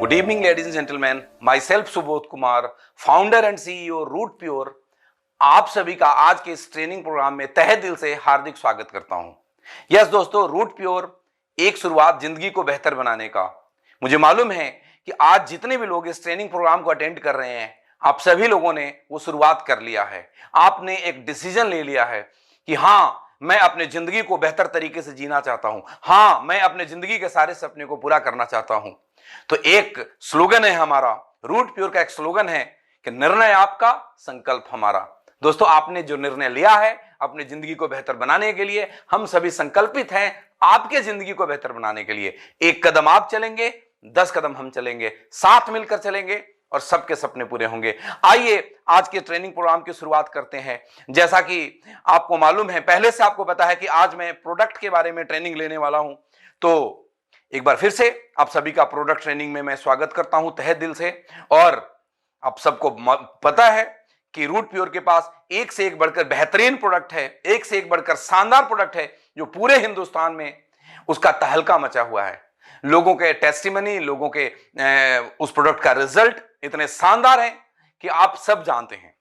Good evening, ladies and gentlemen. Myself Subodh Kumar, founder and CEO Root Pure, आप सभी का आज के इस ट्रेनिंग प्रोग्राम में तहे दिल से हार्दिक स्वागत करता हूं। यस दोस्तों, रूट प्योर एक शुरुआत जिंदगी को बेहतर बनाने का। मुझे मालूम है कि आज जितने भी लोग इस ट्रेनिंग प्रोग्राम को अटेंड कर रहे हैं, आप सभी लोगों ने वो शुरुआत कर लिया है। आपने एक डिसीजन ले लिया है कि हाँ, मैं अपने जिंदगी को बेहतर तरीके से जीना चाहता हूं। हाँ, मैं अपने जिंदगी के सारे सपने को पूरा करना चाहता हूं। तो एक स्लोगन है हमारा, रूट प्योर का एक स्लोगन है कि निर्णय आपका, संकल्प हमारा। दोस्तों, आपने जो निर्णय लिया है अपनी जिंदगी को बेहतर बनाने के लिए, हम सभी संकल्पित हैं आपके जिंदगी को बेहतर बनाने के लिए। एक कदम आप चलेंगे, 10 कदम हम चलेंगे, साथ मिलकर चलेंगे और सबके सपने पूरे होंगे। आइए आज के ट्रेनिंग प्रोग्राम की शुरुआत करते हैं। जैसा कि आपको मालूम है, पहले से आपको पता है कि आज मैं प्रोडक्ट के बारे में ट्रेनिंग लेने वाला हूं। तो एक बार फिर से आप सभी का प्रोडक्ट ट्रेनिंग में मैं स्वागत करता हूं तहे दिल से। और आप सबको पता है कि रूट प्योर के पास एक से एक बढ़कर बेहतरीन प्रोडक्ट है, एक से एक बढ़कर शानदार प्रोडक्ट है, जो पूरे हिंदुस्तान में उसका तहलका मचा हुआ है। लोगों के टेस्टिमनी, लोगों के उस प्रोडक्ट का रिजल्ट इतने शानदार हैं कि आप सब जानते हैं।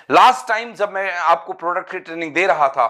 लास्ट टाइम जब मैं आपको प्रोडक्ट की ट्रेनिंग दे रहा था,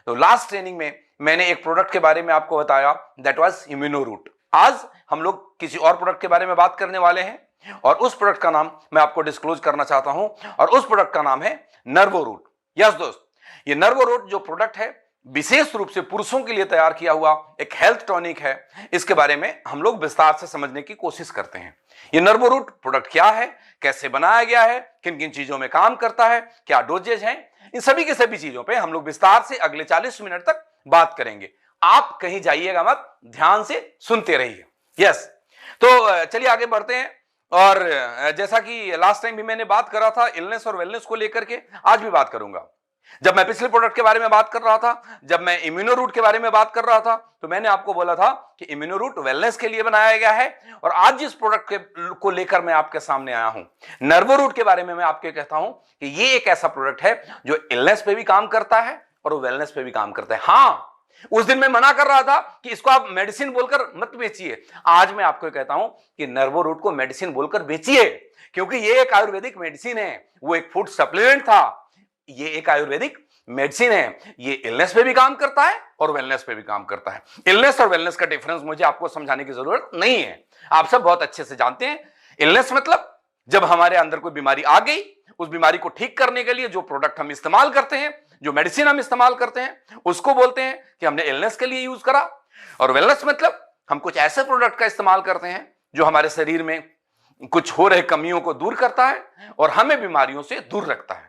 तो लास्ट ट्रेनिंग में मैंने एक प्रोडक्ट के बारे में आपको बताया, दैट वाज इम्यूनोरूट। आज हम लोग किसी और प्रोडक्ट के बारे में बात करने वाले हैं और उस प्रोडक्ट का नाम मैं आपको डिस्क्लोज करना चाहता हूं और उस प्रोडक्ट का नाम है नर्वोरूट। यस दोस्त, ये नर्वोरूट जो प्रोडक्ट है विशेष रूप से पुरुषों के लिए तैयार किया हुआ एक हेल्थ टॉनिक है। इसके बारे में हम लोग विस्तार से समझने की कोशिश करते हैं। ये नर्वोरूट प्रोडक्ट क्या है, कैसे बनाया गया है, किन किन चीजों में काम करता है, क्या डोजेज हैं, इन सभी की सभी चीजों पे हम लोग विस्तार से अगले 40 मिनट तक बात करेंगे। आप कहीं जाइएगा मत, ध्यान से सुनते रहिए। यस, तो चलिए आगे बढ़ते हैं। और जैसा कि लास्ट टाइम भी मैंने बात करा था इलनेस और वेलनेस को लेकर के, आज भी बात करूंगा। जब मैं पिछले प्रोडक्ट के बारे में बात कर रहा था, जब मैं इम्यूनोरूट के बारे में बात कर रहा था, तो मैंने आपको बोला था कि इम्यूनोरूट वेलनेस के लिए बनाया गया है। और आज जिस प्रोडक्ट को लेकर मैं आपके सामने आया हूं, नर्वोरूट के बारे में मैं आपको कहता हूं कि ये एक ऐसा प्रोडक्ट है जो इलनेस पे भी काम करता है और वेलनेस पे भी काम करता है। हाँ, उस दिन मैं मना कर रहा था कि इसको आप मेडिसिन बोलकर मत बेचिए। आज मैं आपको कहता हूं कि नर्वोरूट को मेडिसिन बोलकर बेचिए, क्योंकि ये एक आयुर्वेदिक मेडिसिन है। वो एक फूड सप्लीमेंट था, ये एक आयुर्वेदिक मेडिसिन है। ये इलनेस पे भी काम करता है और वेलनेस पे भी काम करता है। इलनेस और वेलनेस का डिफरेंस मुझे आपको समझाने की जरूरत नहीं है, आप सब बहुत अच्छे से जानते हैं। इलनेस मतलब जब हमारे अंदर कोई बीमारी आ गई, उस बीमारी को ठीक करने के लिए जो प्रोडक्ट हम इस्तेमाल करते हैं, जो मेडिसिन हम इस्तेमाल करते हैं, उसको बोलते हैं कि हमने इलनेस के लिए यूज करा। और वेलनेस मतलब हम कुछ ऐसे प्रोडक्ट का इस्तेमाल करते हैं जो हमारे शरीर में कुछ हो रहे कमियों को दूर करता है और हमें बीमारियों से दूर रखता है।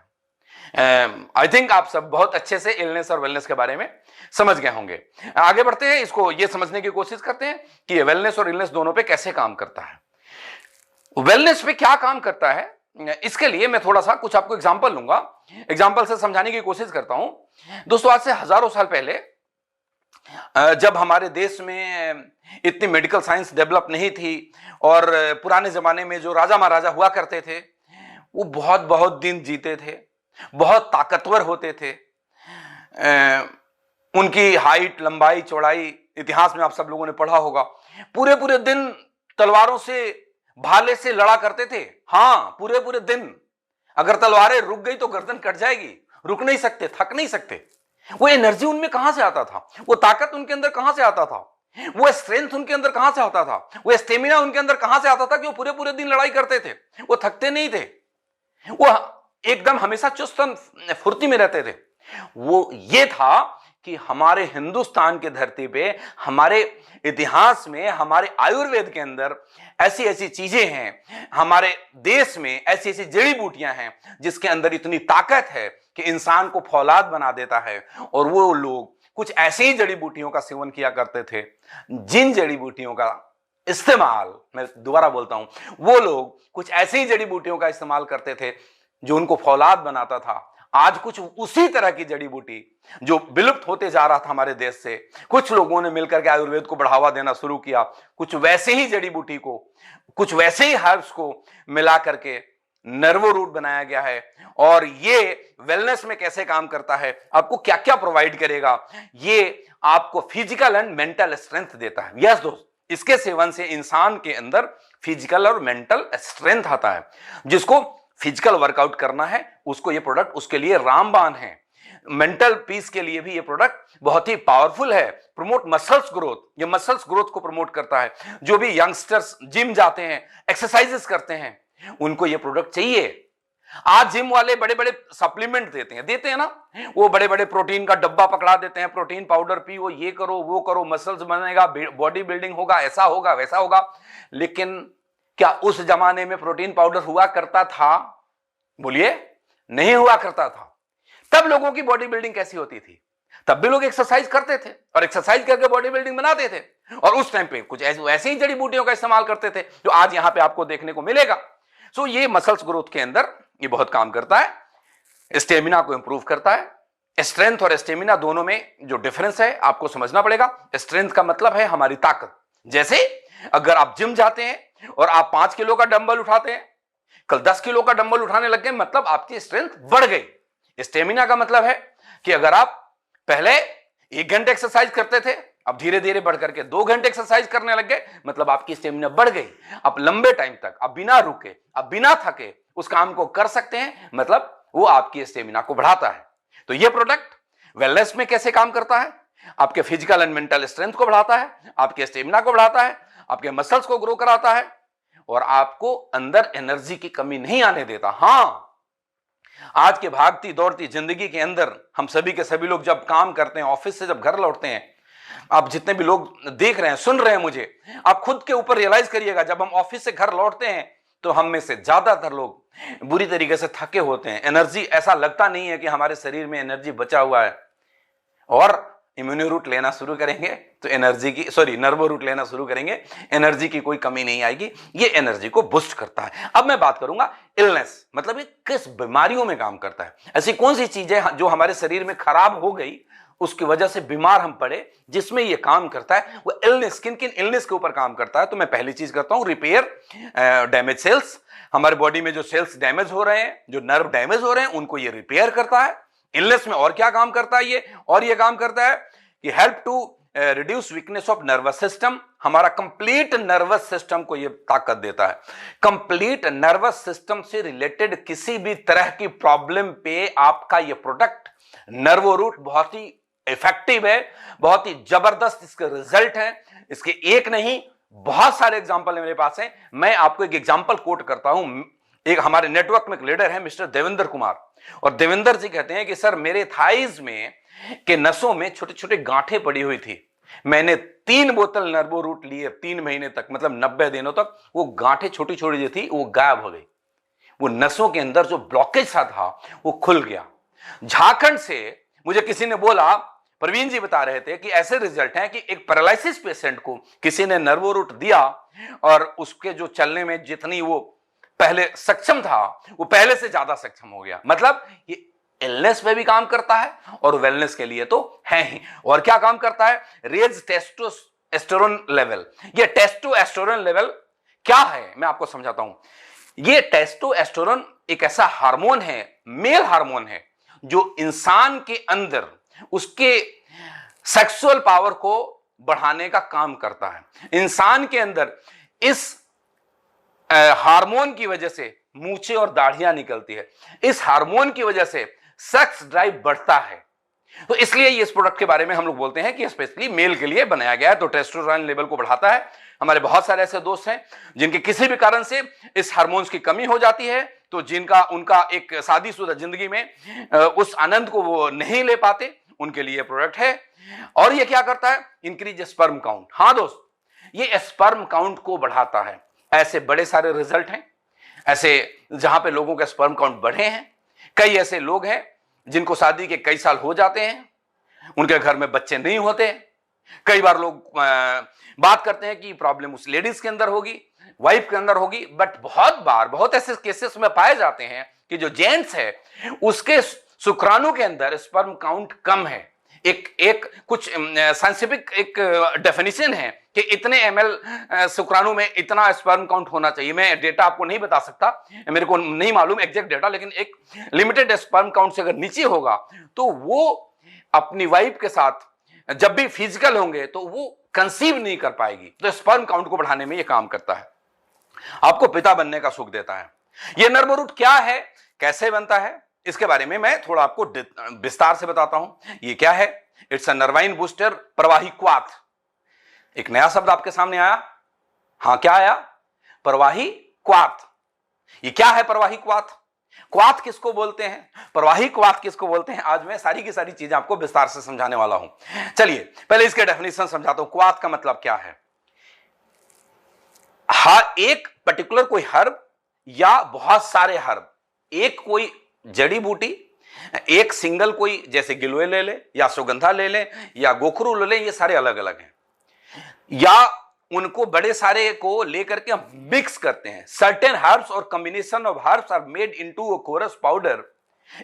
आई थिंक आप सब बहुत अच्छे से इलनेस और वेलनेस के बारे में समझ गए होंगे। आगे बढ़ते हैं, इसको ये समझने की कोशिश करते हैं कि ये वेलनेस और इलनेस दोनों पे कैसे काम करता है। वेलनेस पे क्या काम करता है, इसके लिए मैं थोड़ा सा कुछ आपको एग्जांपल लूंगा, एग्जांपल से समझाने की कोशिश करता हूं। दोस्तों, आज से हजारों साल पहले जब हमारे देश में इतनी मेडिकल साइंस डेवलप नहीं थी और पुराने जमाने में जो राजा महाराजा हुआ करते थे, वो बहुत बहुत दिन जीते थे, बहुत ताकतवर होते थे। उनकी हाइट, लंबाई, चौड़ाई इतिहास में आप सब लोगों ने पढ़ा होगा। पूरे पूरे दिन तलवारों से, भाले से लड़ा करते थे। हाँ, पूरे पूरे दिन। अगर तलवारें रुक गई तो गर्दन कट जाएगी, रुक नहीं सकते, थक नहीं सकते। वो एनर्जी उनमें कहां से आता था, वो ताकत उनके अंदर कहां से आता था, वो स्ट्रेंथ उनके अंदर कहां से आता था, वो स्टेमिना उनके अंदर कहां से आता था कि वो पूरे पूरे दिन लड़ाई करते थे, वो थकते नहीं थे, वो एकदम हमेशा चुस्त फुर्ती में रहते थे। वो ये था कि हमारे हिंदुस्तान के धरती पे, हमारे इतिहास में, हमारे आयुर्वेद के अंदर ऐसी ऐसी चीजें हैं, हमारे देश में ऐसी ऐसी जड़ी बूटियां हैं जिसके अंदर इतनी ताकत है कि इंसान को फौलाद बना देता है। और वो लोग कुछ ऐसी ही जड़ी बूटियों का सेवन किया करते थे, जिन जड़ी बूटियों का इस्तेमाल, मैं दोबारा बोलता हूं, वो लोग कुछ ऐसी ही जड़ी बूटियों का इस्तेमाल करते थे जो उनको फौलाद बनाता था। आज कुछ उसी तरह की जड़ी बूटी जो विलुप्त होते जा रहा था हमारे देश से, कुछ लोगों ने मिलकर के आयुर्वेद को बढ़ावा देना शुरू किया। कुछ वैसे ही जड़ी बूटी को, कुछ वैसे ही हर्ब्स को मिला करके नर्वोरूट बनाया गया है। और ये वेलनेस में कैसे काम करता है, आपको क्या क्या प्रोवाइड करेगा, ये आपको फिजिकल एंड मेंटल स्ट्रेंथ देता है। यस दोस्त, इसके सेवन से इंसान के अंदर फिजिकल और मेंटल स्ट्रेंथ आता है। जिसको फिजिकल वर्कआउट करना है उसको ये प्रोडक्ट उसके लिए रामबाण है। मेंटल पीस के लिए भी ये प्रोडक्ट बहुत ही पावरफुल है। प्रमोट मसल्स ग्रोथ, ये मसल्स ग्रोथ को प्रमोट करता है। जो भी यंगस्टर्स जिम जाते हैं, एक्सरसाइजेस करते हैं, उनको ये प्रोडक्ट चाहिए। आज जिम वाले बड़े बड़े सप्लीमेंट देते हैं ना, वो बड़े बड़े प्रोटीन का डब्बा पकड़ा देते हैं, प्रोटीन पाउडर पियो, ये करो वो करो, मसल्स बनेगा, बॉडी बिल्डिंग होगा, ऐसा होगा वैसा होगा। लेकिन क्या उस जमाने में प्रोटीन पाउडर हुआ करता था? बोलिए, नहीं हुआ करता था। तब लोगों की बॉडी बिल्डिंग कैसी होती थी? तब भी लोग एक्सरसाइज करते थे और एक्सरसाइज करके बॉडी बिल्डिंग बनाते थे, और उस टाइम पे कुछ ऐसे ही जड़ी बूटियों का इस्तेमाल करते थे जो आज यहां पे आपको देखने को मिलेगा। सो ये मसल्स ग्रोथ के अंदर ये बहुत काम करता है, स्टेमिना को इंप्रूव करता है। स्ट्रेंथ और स्टेमिना दोनों में जो डिफरेंस है आपको समझना पड़ेगा। स्ट्रेंथ का मतलब है हमारी ताकत। जैसे अगर आप जिम जाते हैं और आप 5 किलो का डंबल उठाते हैं, कल 10 किलो का डंबल उठाने लग गए, मतलब आपकी स्ट्रेंथ बढ़ गई। स्टेमिना का मतलब है कि अगर आप पहले 1 घंटे एक्सरसाइज करते थे, अब धीरे धीरे बढ़ करके 2 घंटे एक्सरसाइज करने लग गए, मतलब आपकी स्टेमिना बढ़ गई। आप लंबे टाइम तक, आप बिना रुके, आप बिना थके उस काम को कर सकते हैं, मतलब वो आपकी स्टेमिना को बढ़ाता है। तो ये प्रोडक्ट वेलनेस में कैसे काम करता है? आपके फिजिकल एंड मेंटल स्ट्रेंथ को बढ़ाता है, आपके स्टेमिना को बढ़ाता है, आपके मसल्स को ग्रो कराता है, और आपको अंदर एनर्जी की कमी नहीं आने देता। हां, आज के भागती दौड़ती जिंदगी के अंदर हम सभी के सभी लोग जब काम करते हैं, ऑफिस से जब घर लौटते हैं, आप जितने भी लोग देख रहे हैं, सुन रहे हैं मुझे, आप खुद के ऊपर रियलाइज करिएगा, जब हम ऑफिस से घर लौटते हैं तो हम में से ज्यादातर लोग बुरी तरीके से थके होते हैं। एनर्जी, ऐसा लगता नहीं है कि हमारे शरीर में एनर्जी बचा हुआ है। और इम्यूनो रूट लेना शुरू करेंगे तो नर्वो रूट लेना शुरू करेंगे, एनर्जी की कोई कमी नहीं आएगी। ये एनर्जी को बूस्ट करता है। अब मैं बात करूंगा इलनेस, मतलब ये किस बीमारियों में काम करता है। ऐसी कौन सी चीजें जो हमारे शरीर में खराब हो गई, उसकी वजह से बीमार हम पड़े, जिसमें ये काम करता है। वो इलनेस, किन किन इलनेस के ऊपर काम करता है? तो मैं पहली चीज करता हूं रिपेयर डैमेज सेल्स। हमारे बॉडी में जो सेल्स डैमेज हो रहे हैं, जो नर्व डैमेज हो रहे हैं, उनको ये रिपेयर करता है। इलनेस में और क्या काम करता है ये? और ये काम करता है कि help to reduce weakness of nervous system. हमारा कंप्लीट नर्वस सिस्टम को ये ताकत देता है। कंप्लीट नर्वस सिस्टम से रिलेटेड किसी भी तरह की प्रॉब्लम पे आपका ये प्रोडक्ट नर्वो रूट बहुत ही इफेक्टिव है, बहुत ही जबरदस्त इसके रिजल्ट हैं। इसके एक नहीं, बहुत सारे एग्जांपल मेरे पास हैं। मैं आपको एक एग्जांपल कोट करता हूं। एक हमारे नेटवर्क में एक लीडर है मिस्टर देवेंद्र कुमार, और देवेंद्र जी कहते हैं कि सर, मेरे थाइज में के नसों में छोटे छोटे गांठें पड़ी हुई थी। मैंने 3 बोतल नर्वो रूट लिए 3 महीने तक, मतलब 90 दिनों तक, वो गांठें छोटी छोटी जो थी वो गायब हो गई। वो नसों के अंदर जो ब्लॉकेज सा था वो खुल गया। झारखंड से मुझे किसी ने बोला, प्रवीण जी बता रहे थे कि ऐसे रिजल्ट हैं कि एक पैरालिसिस पेशेंट को किसी ने नर्वो रूट दिया और उसके जो चलने में जितनी वो पहले सक्षम था, वो पहले से ज्यादा सक्षम हो गया। मतलब ये इलनेस में भी काम करता है और वेलनेस के लिए तो है ही। और क्या काम करता है? Raise testosterone level. ये टेस्टोस्टेरोन लेवल क्या है मैं आपको समझाता हूं। ये टेस्टोस्टेरोन एक ऐसा हार्मोन है, मेल हार्मोन है, जो इंसान के अंदर उसके सेक्सुअल पावर को बढ़ाने का काम करता है। इंसान के अंदर इस हार्मोन की वजह से मूछें और दाढ़ियां निकलती है। इस हार्मोन की वजह से सेक्स ड्राइव बढ़ता है। तो इसलिए इस प्रोडक्ट के बारे में हम लोग बोलते हैं कि स्पेशली मेल के लिए बनाया गया है। तो टेस्टोस्टेरोन लेवल को बढ़ाता है। हमारे बहुत सारे ऐसे दोस्त हैं जिनके किसी भी कारण से इस हार्मोन्स की कमी हो जाती है, तो जिनका उनका एक शादीशुदा जिंदगी में उस आनंद को वो नहीं ले पाते, उनके लिए प्रोडक्ट है। और ये क्या करता है? Increase sperm count. हाँ दोस्त, ये स्पर्म काउंट को बढ़ाता है। ऐसे बड़े सारे रिजल्ट हैं ऐसे जहां पे लोगों के स्पर्म काउंट बढ़े हैं। कई ऐसे लोग हैं जिनको शादी के कई साल हो जाते हैं, उनके घर में बच्चे नहीं होते। कई बार लोग बात करते हैं कि प्रॉब्लम उस लेडीज के अंदर होगी, वाइफ के अंदर होगी, बट बहुत ऐसे केसेस में पाए जाते हैं कि जो जेंट्स है उसके शुक्राणु के अंदर स्पर्म काउंट कम है। एक कुछ साइंटिफिक एक डेफिनेशन है कि इतने ml शुक्राणु में इतना स्पर्म काउंट होना चाहिए। मैं डेटा आपको नहीं बता सकता, मेरे को नहीं मालूम एग्जैक्ट डेटा, लेकिन एक लिमिटेड स्पर्म काउंट से अगर नीचे होगा तो वो अपनी वाइफ के साथ जब भी फिजिकल होंगे तो वो कंसीव नहीं कर पाएगी, तो स्पर्म काउंट को बढ़ाने में यह काम करता है, आपको पिता बनने का सुख देता है। यह नर्व रूट क्या है, कैसे बनता है, इसके बारे में मैं थोड़ा आपको विस्तार से बताता हूं। यह क्या है, इट्स अ नर्वाइन बूस्टर, प्रवाही क्वाथ। एक नया शब्द आपके सामने आया, हां क्या आया, प्रवाही क्वाथ। ये क्या है प्रवाही क्वाथ, क्वाथ किसको बोलते हैं, प्रवाही क्वाथ किसको बोलते हैं, आज मैं सारी की सारी चीजें आपको विस्तार से समझाने वाला हूं। चलिए पहले इसके डेफिनेशन समझाता हूं। क्वाथ का मतलब क्या है, एक पर्टिकुलर कोई हर्ब या बहुत सारे हर्ब, एक कोई जड़ी बूटी, एक सिंगल कोई, जैसे गिलोय ले ले या सुगंधा ले ले या गोखरू ले ले, ये सारे अलग अलग हैं, या उनको बड़े सारे को लेकर के हम मिक्स करते हैं। सर्टेन हर्ब्स और combination of herbs are made into a coarse powder,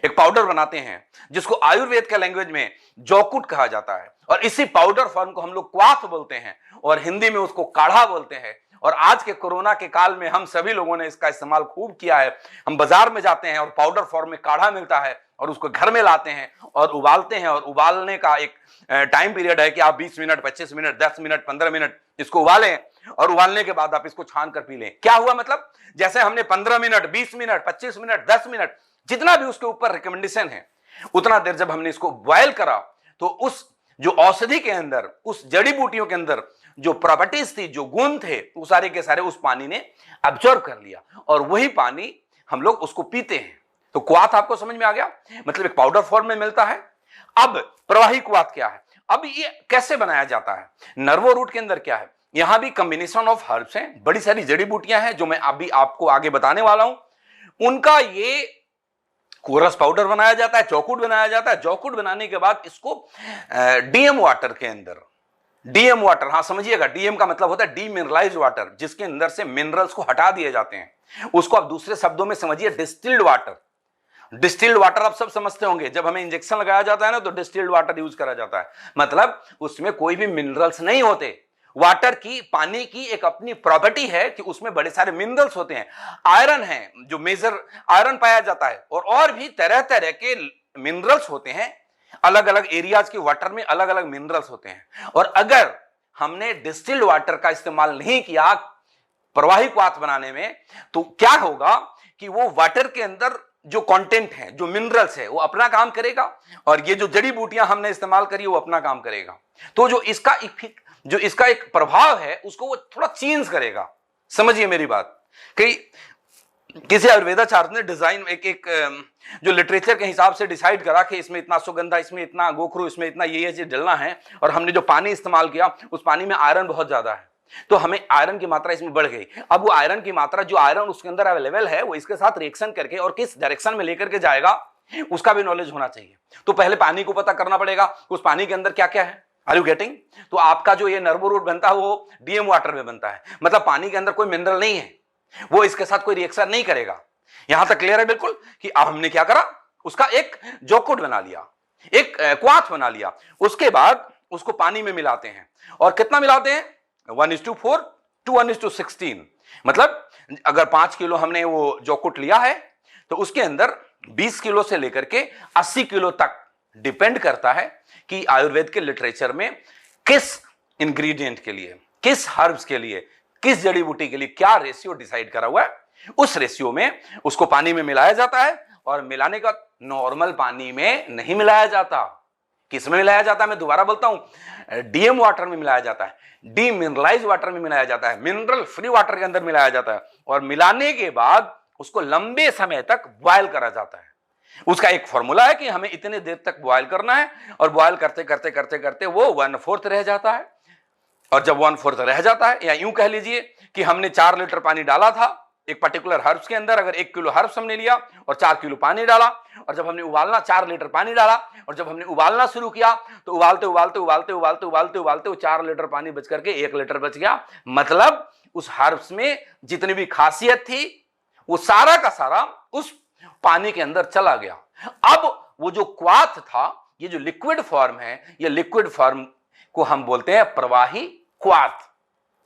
एक पाउडर बनाते हैं जिसको आयुर्वेद के लैंग्वेज में जौकुट कहा जाता है, और इसी पाउडर फॉर्म को हम लोग क्वाथ बोलते हैं और हिंदी में उसको काढ़ा बोलते हैं। और आज के कोरोना के काल में हम सभी लोगों ने इसका इस्तेमाल खूब किया है। हम बाजार में जाते हैं और पाउडर फॉर्म में काढ़ा मिलता है और उसको घर में लाते हैं और उबालते हैं, और उबालने का एक टाइम पीरियड है कि आप 20 मिनट, 25 मिनट, 10 मिनट, 15 मिनट इसको उबालें, और उबालने के बाद आप इसको छान कर पी लें। क्या हुआ मतलब, जैसे हमने 15 मिनट, 20 मिनट, 25 मिनट, 10 मिनट, जितना भी उसके ऊपर रिकमेंडेशन है, उतना देर जब हमने इसको बॉयल करा, तो उस जो औषधि के अंदर, उस जड़ी बूटियों के अंदर जो प्रॉपर्टीज थी, जो गुण थे, वो सारे के सारे उस पानी ने अब्जॉर्ब कर लिया, और वही पानी हम लोग उसको पीते हैं। तो क्वाथ आपको समझ में आ गया, मतलब एक पाउडर फॉर्म में मिलता है। अब प्रवाही क्वाथ क्या है, अब ये कैसे बनाया जाता है, नर्वो रूट के अंदर क्या है, यहां भी कॉम्बिनेशन ऑफ हर्ब्स हैं, बड़ी सारी जड़ी बूटियां हैं जो मैं अभी आपको आगे बताने वाला हूं। उनका ये कोरस पाउडर बनाया जाता है, चौकुट बनाया जाता है। चौकुट बनाने के बाद इसको डीएम वाटर के अंदर, डीएम वाटर, हाँ समझिएगा, डीएम का मतलब होता है डीमिनरलाइज्ड वाटर, जिसके अंदर से मिनरल्स को हटा दिए जाते हैं, उसको आप दूसरे शब्दों में समझिए डिस्टिल्ड वाटर। डिस्टिल्ड वाटर आप सब समझते होंगे, जब हमें इंजेक्शन लगाया जाता है ना, तो डिस्टिल्ड वाटर यूज करा जाता है, मतलब उसमें कोई भी मिनरल्स नहीं होते। वाटर की, पानी की एक अपनी प्रॉपर्टी है कि उसमें बड़े सारे मिनरल्स होते हैं, आयरन है, जो मेजर आयरन पाया जाता है, और भी तरह तरह के मिनरल्स होते हैं। अलग अलग एरियाज के वाटर में अलग अलग मिनरल्स होते हैं, और अगर हमने डिस्टिल्ड वाटर का इस्तेमाल नहीं किया प्रवाही क्वाथ बनाने में, तो क्या होगा कि वो वाटर के अंदर जो कंटेंट है, जो मिनरल्स है, वो अपना काम करेगा, और ये जो जड़ी बूटियां हमने इस्तेमाल करी वो अपना काम करेगा। तो जो इसका एक प्रभाव है उसको वो थोड़ा चेंज करेगा। समझिए मेरी बात, कि किसी आयुर्वेदाचार्य ने डिजाइन एक जो लिटरेचर के हिसाब से डिसाइड करा कि इसमें इतना सुगंधा, इसमें इतना गोखरू, इसमें इतना ये चीज डलना है, और हमने जो पानी इस्तेमाल किया उस पानी में आयरन बहुत ज्यादा है, तो हमें आयरन की मात्रा इसमें बढ़ गई। अब वो आयरन की मात्रा, जो आयरन उसके अंदर अवेलेबल है, वो इसके साथ रिएक्शन करके और किस डायरेक्शन में लेकर के जाएगा उसका भी नॉलेज होना चाहिए। तो पहले पानी को पता करना पड़ेगा उस पानी के अंदर क्या क्या है। Are you getting? तो आपका जो ये नर्वो रूट बनता है वो डीएम वाटर में बनता है, मतलब पानी के अंदर कोई मिनरल नहीं है, वो इसके साथ कोई रिएक्शन नहीं करेगा। यहां तक क्लियर है बिल्कुल? कि अब हमने क्या करा, उसका एक जौकुट बना लिया, एक क्वाथ बना लिया, उसके बाद उसको पानी में मिलाते हैं, और कितना मिलाते हैं, 1:4 to 1:16। मतलब अगर 5 किलो हमने वो जौकुट लिया है, तो उसके अंदर 20 किलो से लेकर के 80 किलो तक डिपेंड करता है कि आयुर्वेद के लिटरेचर में किस इंग्रेडिएंट के लिए, किस हर्ब्स के लिए, किस जड़ी बूटी के लिए क्या रेशियो डिसाइड करा हुआ है। उस रेशियो में उसको पानी में मिलाया जाता है, और मिलाने का नॉर्मल पानी में नहीं मिलाया जाता। किस में मिलाया जाता है, मैं दोबारा बोलता हूं, डीएम वाटर में मिलाया जाता है, डीमिनरलाइज वाटर में मिलाया जाता है, मिनरल फ्री वाटर के अंदर मिलाया जाता है, और मिलाने के बाद उसको लंबे समय तक बॉयल करा जाता है। उसका एक फॉर्मूला है कि हमें इतने देर तक बॉयल करना है, और बॉयल करते करते करते करते वो 1/4 रह जाता है। और जब 1/4 रह जाता है, या यूं कह लीजिए कि हमने 4 लीटर पानी डाला था एक पर्टिकुलर हर्ब्स के अंदर, अगर 1 किलो हर्ब्स हमने लिया और 4 किलो पानी डाला, और जब हमने उबालना 4 लीटर पानी डाला, और जब हमने उबालना शुरू किया तो उबालते उबालते उबालते उबालते उबालते उबालते वो 4 लीटर पानी बच करके 1 लीटर बच गया। मतलब उस हर्ब्स में जितनी भी खासियत थी वो सारा का सारा उस पानी के अंदर चला गया। अब वो जो क्वाथ था, ये जो लिक्विड फॉर्म है, ये लिक्विड फॉर्म को हम बोलते हैं प्रवाही क्वाथ।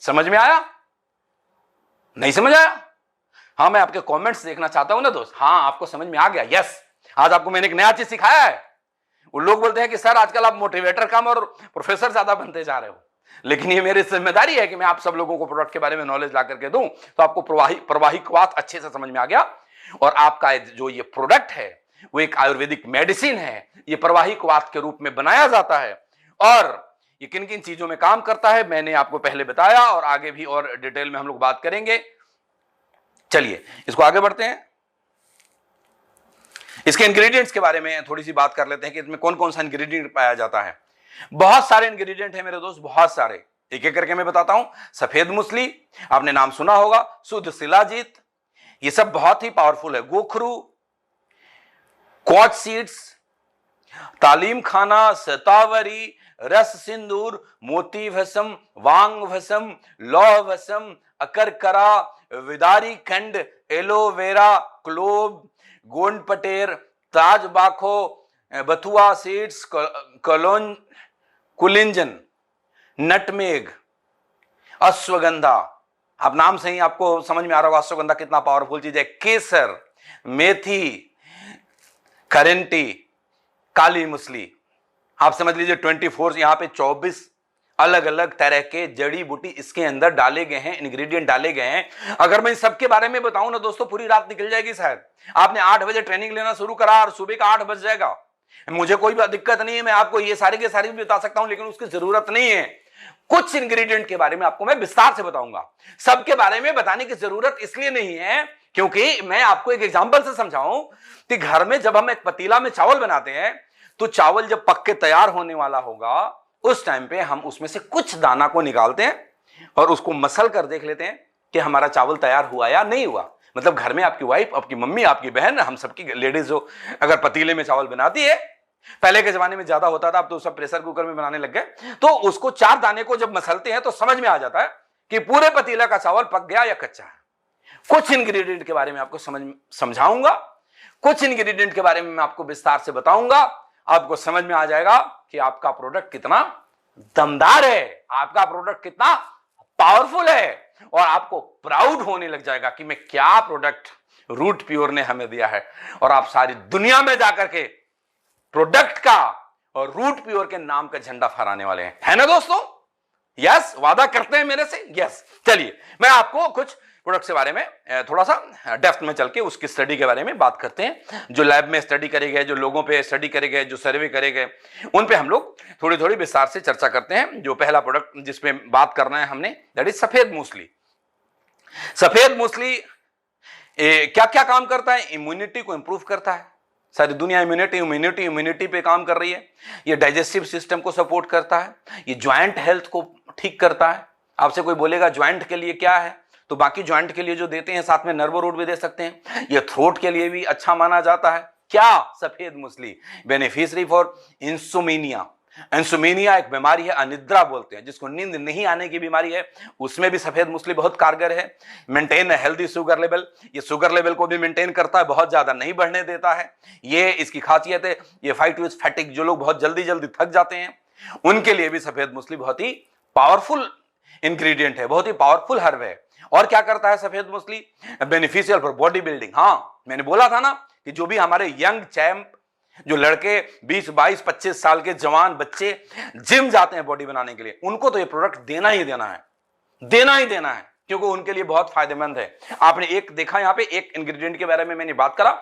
समझ में आया? नहीं समझ आया? हाँ, मैं आपके कमेंट्स देखना चाहता हूं ना दोस्त। हाँ, आपको समझ में आ गया? यस, आज आपको मैंने एक नया चीज सिखाया है। वो लोग बोलते हैं कि सर आजकल आप मोटिवेटर कम और प्रोफेसर ज्यादा बनते जा रहे हो। लेकिन ये मेरी जिम्मेदारी है कि मैं आप सब लोगों को प्रोडक्ट के बारे में नॉलेज ला करके दूं, तो आपको प्रवाहिकवात अच्छे से समझ में आ गया। और आपका जो ये प्रोडक्ट है वो एक आयुर्वेदिक मेडिसिन है, ये प्रवाहिकवात के रूप में बनाया जाता है। और ये किन किन चीजों में काम करता है मैंने आपको पहले बताया, और आगे भी और डिटेल में हम लोग बात करेंगे। चलिए इसको आगे बढ़ते हैं। इसके इंग्रेडिएंट्स के बारे में थोड़ी सी बात कर लेते हैं कि इसमें कौन कौन सा इंग्रेडिएंट पाया जाता है। बहुत सारे इंग्रेडिएंट है मेरे दोस्त, बहुत सारे, एक एक करके मैं बताता हूं। सफेद मूसली, आपने नाम सुना होगा, शुद्ध शिलाजीत, ये सब बहुत ही पावरफुल है। गोखरू, कॉच सीड्स, तालीम खाना, शतावरी, रस सिंदूर, मोती भस्म, वांग भस्म, लौह भस्म, अकरकरा, विदारी खंड, एलोवेरा, क्लोव, गोंड पटेर, ताज बाखो, बथुआ सीड्स, कुलिंजन, नटमेग, अश्वगंधा। आप नाम से ही आपको समझ में आ रहा होगा अश्वगंधा कितना पावरफुल चीज है। केसर, मेथी, करेंटी, काली मूसली। आप समझ लीजिए 24, यहां पे 24 अलग अलग तरह के जड़ी बूटी इसके अंदर डाले गए हैं, इंग्रेडिएंट डाले गए हैं। अगर मैं इन सबके बारे में बताऊं ना दोस्तों, पूरी रात निकल जाएगी। शायद आपने 8 बजे ट्रेनिंग लेना शुरू करा और सुबह का 8 बज जाएगा। मुझे कोई दिक्कत नहीं है, मैं आपको ये सारे के सारे भी बता सकता हूं, लेकिन उसकी जरूरत नहीं है। कुछ इंग्रेडिएंट के बारे में आपको मैं विस्तार से बताऊंगा। सबके बारे में बताने की जरूरत इसलिए नहीं है क्योंकि मैं आपको एक एग्जांपल से समझाऊं कि घर में जब हम एक पतीला में चावल बनाते हैं, तो चावल जब पक के तैयार होने वाला होगा, उस टाइम पे हम उसमें से कुछ दाना को निकालते हैं और उसको मसल कर देख लेते हैं कि हमारा चावल तैयार हुआ या नहीं हुआ। मतलब घर में आपकी वाइफ, आपकी मम्मी, आपकी बहन, हम सबकी लेडीज जो अगर पतीले में चावल बनाती है, पहले के जमाने में ज्यादा होता था, अब तो सब प्रेशर कुकर में बनाने लग गए, तो उसको 4 दाने को जब मसलते हैं तो समझ में आ जाता है कि पूरे पतीला का चावल पक गया या कच्चा है। कुछ इंग्रेडिएंट के बारे में आपको समझाऊंगा, कुछ इंग्रेडिएंट के बारे में मैं आपको विस्तार से बताऊंगा। आपको समझ में आ जाएगा कि आपका प्रोडक्ट कितना दमदार है, आपका प्रोडक्ट कितना पावरफुल है, और आपको प्राउड होने लग जाएगा कि मैं क्या प्रोडक्ट रूट प्योर ने हमें दिया है। और आप सारी दुनिया में जाकर के प्रोडक्ट का और रूट प्योर के नाम का झंडा फहराने वाले हैं, है ना दोस्तों? यस, वादा करते हैं मेरे से? यस। चलिए मैं आपको कुछ प्रोडक्ट के बारे में थोड़ा सा डेप्थ में चल के उसकी स्टडी के बारे में बात करते हैं। जो लैब में स्टडी करे गए, जो लोगों पे स्टडी करे गए, जो सर्वे करे गए, उन पे हम लोग थोड़ी थोड़ी विस्तार से चर्चा करते हैं। जो पहला प्रोडक्ट जिसपे बात करना है हमने, दैट इज सफेद मूसली। सफेद मूसली क्या क्या काम करता है? इम्यूनिटी को इंप्रूव करता है। सारी दुनिया इम्यूनिटी पे काम कर रही है। ये डाइजेस्टिव सिस्टम को सपोर्ट करता है, ये ज्वाइंट हेल्थ को ठीक करता है। आपसे कोई बोलेगा ज्वाइंट के लिए क्या है, तो बाकी ज्वाइंट के लिए जो देते हैं साथ में नर्वो रूट भी दे सकते हैं। ये थ्रोट के लिए भी अच्छा माना जाता है। क्या? सफेद मूसली बेनिफिशियरी फॉर इंसोमेनिया। इंसोमेनिया एक बीमारी है, अनिद्रा बोलते हैं, जिसको नींद नहीं आने की बीमारी है, उसमें भी सफेद मूसली बहुत कारगर है। मेंटेन हेल्दी शुगर लेवल, ये शुगर लेवल को भी मेंटेन करता है, बहुत ज्यादा नहीं बढ़ने देता है। ये इसकी खासियत है। ये फाइट विद फैटिग, जो लोग बहुत जल्दी जल्दी थक जाते हैं, उनके लिए भी सफेद मूसली बहुत ही पावरफुल इंग्रेडिएंट है, बहुत ही पावरफुल हर्ब है। और क्या करता है सफेद मूसली? Beneficial for body building. हाँ, मैंने बोला था ना कि जो भी हमारे यंग चैंप, जो लड़के 20, 22, 25 साल के जवान बच्चे जिम जाते हैं बॉडी बनाने के लिए, उनको तो ये प्रोडक्ट देना ही देना है, देना ही देना है, क्योंकि उनके लिए बहुत फायदेमंद है। आपने एक देखा, यहां पे एक इंग्रेडिएंट के बारे में मैंने बात करा,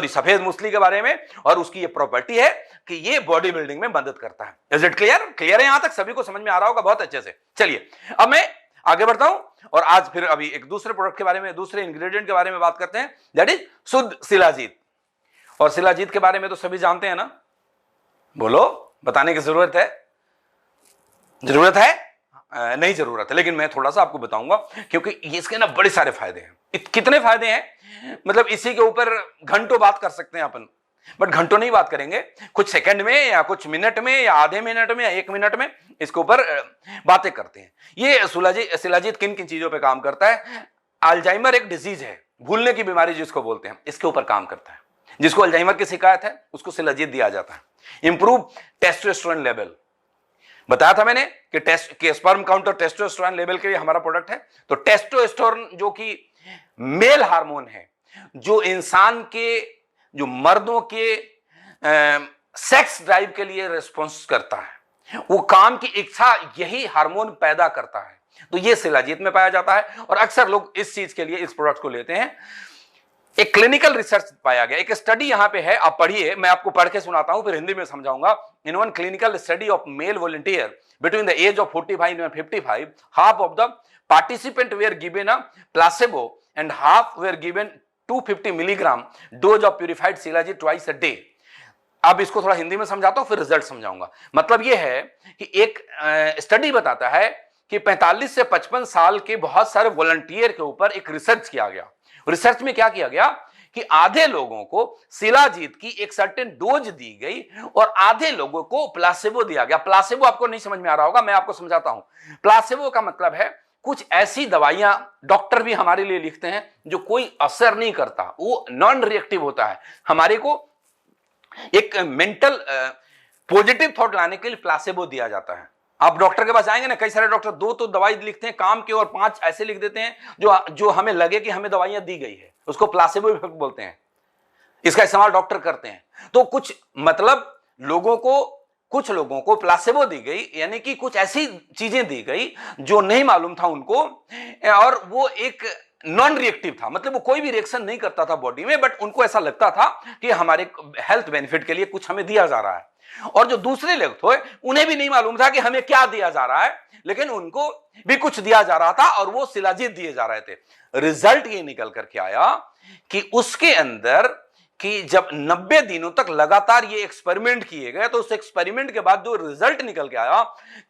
सफेद मूसली के बारे में, और उसकी ये प्रॉपर्टी है कि ये बॉडी बिल्डिंग में मदद करता है। Is it clear? क्लियर है? यहां तक सभी को समझ में आ रहा होगा बहुत अच्छे से। चलिए अब मैं आगे बढ़ता हूं और आज फिर अभी एक दूसरे प्रोडक्ट के बारे में, दूसरे इंग्रेडिएंट के बारे में बात करते हैं, दैट इज शुद्ध शिलाजीत। और शिलाजीत के बारे में तो सभी जानते हैं ना? बोलो, बताने की जरूरत है? जरूरत है? नहीं जरूरत है, लेकिन मैं थोड़ा सा आपको बताऊंगा, क्योंकि इसके ना बड़े सारे फायदे हैं। कितने फायदे हैं, मतलब इसी के ऊपर घंटों बात कर सकते हैं अपन, बट घंटों नहीं बात करेंगे, कुछ सेकंड में या कुछ मिनट में या आधे मिनट में या 1 मिनट में इसके ऊपर बातें करते हैं। ये शिलाजीत किन किन चीजों पे काम करता है? अल्जाइमर एक डिजीज है, भूलने की बीमारी जिसको बोलते हैं, इसके ऊपर काम करता है। जिसको अल्जाइमर की शिकायत है उसको शिलाजीत दिया जाता है। इंप्रूव टेस्टोस्टेरोन लेवल, बताया था मैंने कि स्पर्म काउंट और टेस्टोस्टेरोन लेवल के लिए हमारा प्रोडक्ट है। तो टेस्टोस्टेरोन जो कि मेल हार्मोन है, जो इंसान के, जो मर्दों के सेक्स ड्राइव के लिए रिस्पॉन्स करता है, वो काम की इच्छा यही हार्मोन पैदा करता है। तो ये शिलाजीत में पाया जाता है और अक्सर लोग इस चीज के लिए इस प्रोडक्ट को लेते हैं। एक क्लिनिकल रिसर्च पाया गया, एक स्टडी यहां पे है, आप पढ़िए, मैं आपको पढ़ के सुनाता हूं फिर हिंदी में समझाऊंगा। In one clinical study of male volunteer between the age of 45 and 55, half of the participant were given a placebo and half were given 250 milligram dose of purified shilajit twice a day। अब इसको थोड़ा हिंदी में समझाता हूं फिर result समझाऊंगा। मतलब यह है कि एक स्टडी बताता है कि 45 से 55 साल के बहुत सारे वॉलंटियर के ऊपर एक रिसर्च किया गया। रिसर्च में क्या किया गया कि आधे लोगों को शिलाजीत की एक सर्टेन डोज दी गई और आधे लोगों को प्लासेबो दिया गया। प्लासेबो आपको नहीं समझ में आ रहा होगा, मैं आपको समझाता हूं। प्लासेबो का मतलब है कुछ ऐसी दवाइयां डॉक्टर भी हमारे लिए लिखते हैं जो कोई असर नहीं करता, वो नॉन रिएक्टिव होता है। हमारे को एक मेंटल पॉजिटिव थॉट लाने के लिए प्लासेबो दिया जाता है। आप डॉक्टर के पास आएंगे ना, कई सारे डॉक्टर 2 तो दवाई लिखते हैं काम के और 5 ऐसे लिख देते हैं जो हमें लगे कि हमें दवाइयां दी गई है, उसको प्लासेबो इफेक्ट बोलते हैं। इसका इस्तेमाल डॉक्टर करते हैं। तो कुछ मतलब कुछ लोगों को प्लासेबो दी गई, यानी कि कुछ ऐसी चीजें दी गई जो नहीं मालूम था उनको, और वो एक नॉन रिएक्टिव था, मतलब वो कोई भी रिएक्शन नहीं करता था बॉडी में, बट उनको ऐसा लगता था कि हमारे हेल्थ बेनिफिट के लिए कुछ हमें दिया जा रहा है। और जो दूसरे लोग थे उन्हें भी नहीं मालूम था कि हमें क्या दिया जा रहा है, लेकिन उनको भी कुछ दिया जा रहा था और वो शिलाजीत दिए जा रहे थे। रिजल्ट ये निकल करके आया कि उसके अंदर कि जब 90 दिनों तक लगातार ये एक्सपेरिमेंट किए गए, तो उस एक्सपेरिमेंट के बाद जो रिजल्ट निकल के आया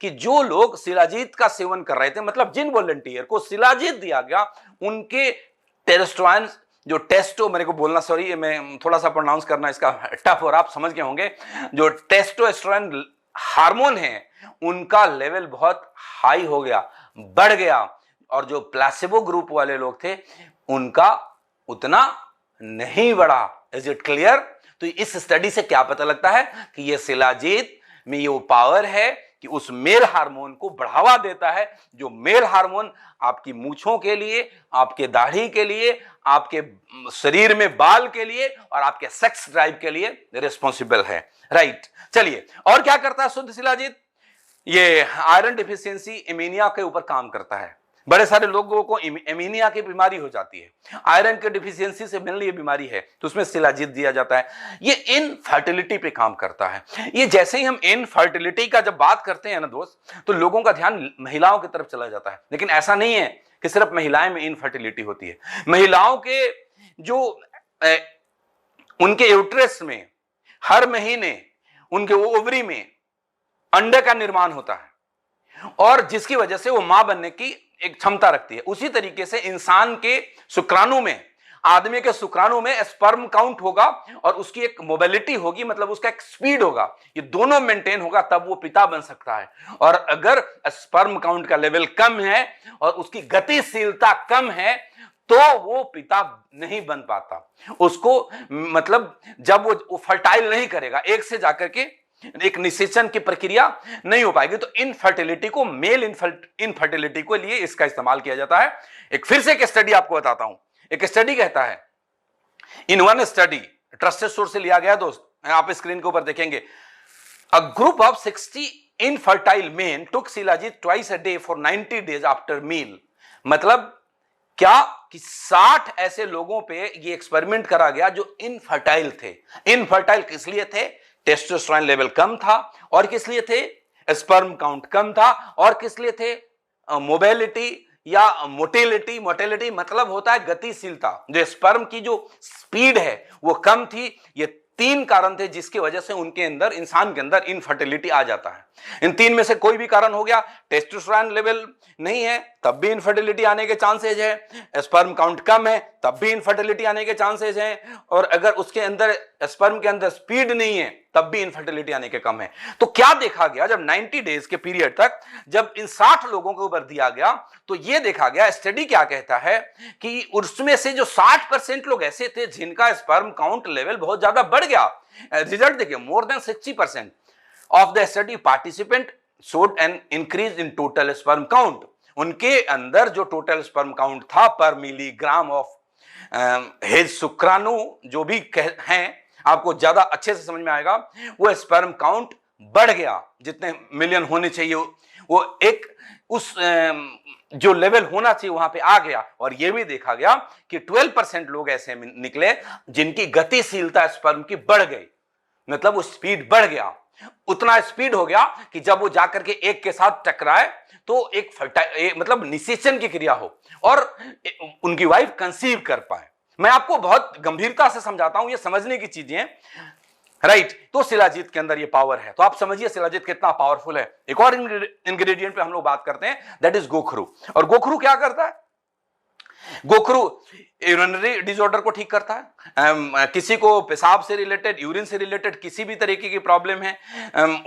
कि जो लोग शिलाजीत का सेवन कर रहे थे, मतलब जिन वॉलंटियर को शिलाजीत दिया गया, उनके टेस्टोस्टेरोन जो टेस्टो, मेरे को बोलना सॉरी, मैं थोड़ा सा प्रोनाउंस करना इसका टफ और आप समझ गए होंगे, जो टेस्टोस्टेरोन हार्मोन है उनका लेवल बहुत हाई हो गया, बढ़ गया। और जो प्लासेबो ग्रुप वाले लोग थे उनका उतना नहीं बढ़ा। Is it clear? तो इस स्टडी से क्या पता लगता है कि ये शिलाजीत में ये वो पावर है कि उस मेल हार्मोन को बढ़ावा देता है, जो मेल हार्मोन आपकी मूछों के लिए, आपके दाढ़ी के लिए, आपके शरीर में बाल के लिए और आपके सेक्स ड्राइव के लिए रिस्पॉन्सिबल है। राइट, चलिए और क्या करता है शुद्ध शिलाजीत? ये आयरन डिफिशियंसी, एनीमिया के ऊपर काम करता है। बड़े सारे लोगों को एनीमिया की बीमारी हो जाती है, आयरन के डिफिशियंसी से मिलने ये बीमारी है, तो उसमें शिलाजीत दिया जाता है। ये इनफर्टिलिटी पे काम करता है। ये जैसे ही हम इनफर्टिलिटी का जब बात करते हैं ना दोस्त, तो लोगों का ध्यान महिलाओं की तरफ चला जाता है, लेकिन ऐसा नहीं है कि सिर्फ महिलाएं में इनफर्टिलिटी होती है। महिलाओं के जो उनके यूट्रस में हर महीने उनके ओवरी में अंडे का निर्माण होता है और जिसकी वजह से वो मां बनने की एक क्षमता रखती है। उसी तरीके से इंसान के शुक्राणु में, आदमी के शुक्राणु में स्पर्म काउंट होगा और उसकी एक मोबिलिटी होगी, मतलब उसका एक स्पीड होगा, ये दोनों मेंटेन होगा तब वो पिता बन सकता है। और अगर स्पर्म काउंट का लेवल कम है और उसकी गतिशीलता कम है तो वो पिता नहीं बन पाता। उसको मतलब जब वो फर्टाइल नहीं करेगा, एक से जाकर के एक निषेचन की प्रक्रिया नहीं हो पाएगी। तो इनफर्टिलिटी को, मेल इनफर्टिलिटी को लिए इसका इस्तेमाल किया जाता है। एक फिर से एक स्टडी आपको बताता हूं। एक स्टडी कहता है, in one study, trusted source से लिया गया दोस्त, आप स्क्रीन के ऊपर देखेंगे, a group of 60 infertile men took shilajit twice a day for 90 days after meal. मतलब क्या कि 60 ऐसे लोगों पे ये एक्सपेरिमेंट करा गया जो इनफर्टाइल थे। इनफर्टाइल किस लिए थे? टेस्टोस्टेरोन लेवल कम था, और किस लिए थे? स्पर्म काउंट कम था, और किस लिए थे? मोबिलिटी या मोटिलिटी। मोटिलिटी मतलब होता है गतिशीलता, जो स्पर्म की जो स्पीड है वो कम थी। ये 3 कारण थे जिसकी वजह से उनके अंदर, इंसान के अंदर इनफर्टिलिटी आ जाता है। इन 3 में से कोई भी कारण हो गया, टेस्टोस्टेरोन लेवल नहीं है तब भी इनफर्टिलिटी आने के चांसेस है, स्पर्म काउंट कम है तब भी इनफर्टिलिटी आने के चांसेस हैं, और अगर उसके अंदर स्पर्म के अंदर स्पीड नहीं है तब भी इनफर्टिलिटी आने के कम है। तो क्या देखा गया, जब 90 डेज के पीरियड तक जब इन 60 लोगों के ऊपर दिया गया तो यह देखा गया, स्टडी क्या कहता है कि उसमें से जो 60% लोग ऐसे थे जिनका स्पर्म काउंट लेवल बहुत ज्यादा बढ़ गया। रिजल्ट देखिए, more than 60% of the study participant showed an increase in total sperm count। उनके अंदर जो टोटल स्पर्म काउंट था पर मिलीग्राम ऑफ हेज शुक्राणु, जो भी हैं, आपको ज्यादा अच्छे से समझ में आएगा, वो स्पर्म काउंट बढ़ गया, जितने मिलियन होने चाहिए वो एक उस जो लेवल होना चाहिए वहां पे आ गया। और यह भी देखा गया कि 12% लोग ऐसे निकले जिनकी गतिशीलता स्पर्म की बढ़ गई, मतलब वो स्पीड बढ़ गया, उतना स्पीड हो गया कि जब वो जाकर के एक के साथ टकराए तो एक मतलब निषेचन की क्रिया हो और उनकी वाइफ कंसीव कर पाए। मैं आपको बहुत गंभीरता से समझाता हूं, ये समझने की चीजें हैं, राइट। तो शिलाजीत के अंदर ये पावर है, तो आप समझिए शिलाजीत कितना पावरफुल है। एक और इंग्रेडिएंट पे हम लोग बात करते हैं, दैट इज गोखरू। और गोखरू क्या करता है? गोखरू यूरिनरी डिसऑर्डर को ठीक करता है। किसी को पेशाब से रिलेटेड, यूरिन से रिलेटेड किसी भी तरीके की प्रॉब्लम है,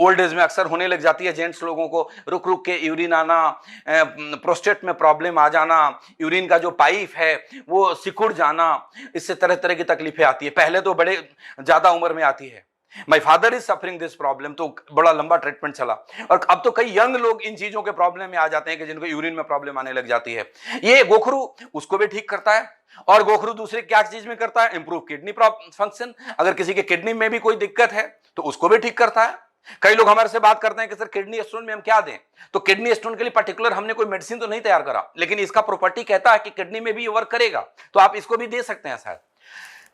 ओल्ड एज में अक्सर होने लग जाती है जेंट्स लोगों को, रुक रुक के यूरिन आना, प्रोस्टेट में प्रॉब्लम आ जाना, यूरिन का जो पाइप है वो सिकुड़ जाना, इससे तरह तरह की तकलीफें आती है। पहले तो बड़े ज्यादा उम्र में आती है। My father is suffering this problem, तो बड़ा लंबा ट्रीटमेंट चला, और अब तो कई यंग लोग इन चीजों के प्रॉब्लम में आ जाते हैं कि जिनको यूरिन में प्रॉब्लम आने लग जाती है। ये गोखरू उसको भी ठीक करता है। और गोखरू दूसरे क्या चीज में करता है? Improve kidney function. अगर किसी के किडनी में भी कोई दिक्कत है तो उसको भी ठीक करता है। कई लोग हमारे से बात करते हैं कि सर किडनी स्टोन में हम क्या दें, तो किडनी स्टोन के लिए पर्टिकुलर हमने कोई मेडिसिन तो नहीं तैयार करा, लेकिन इसका प्रॉपर्टी कहता है कि किडनी में भी ये वर्क करेगा, तो आप इसको भी दे सकते हैं। शायद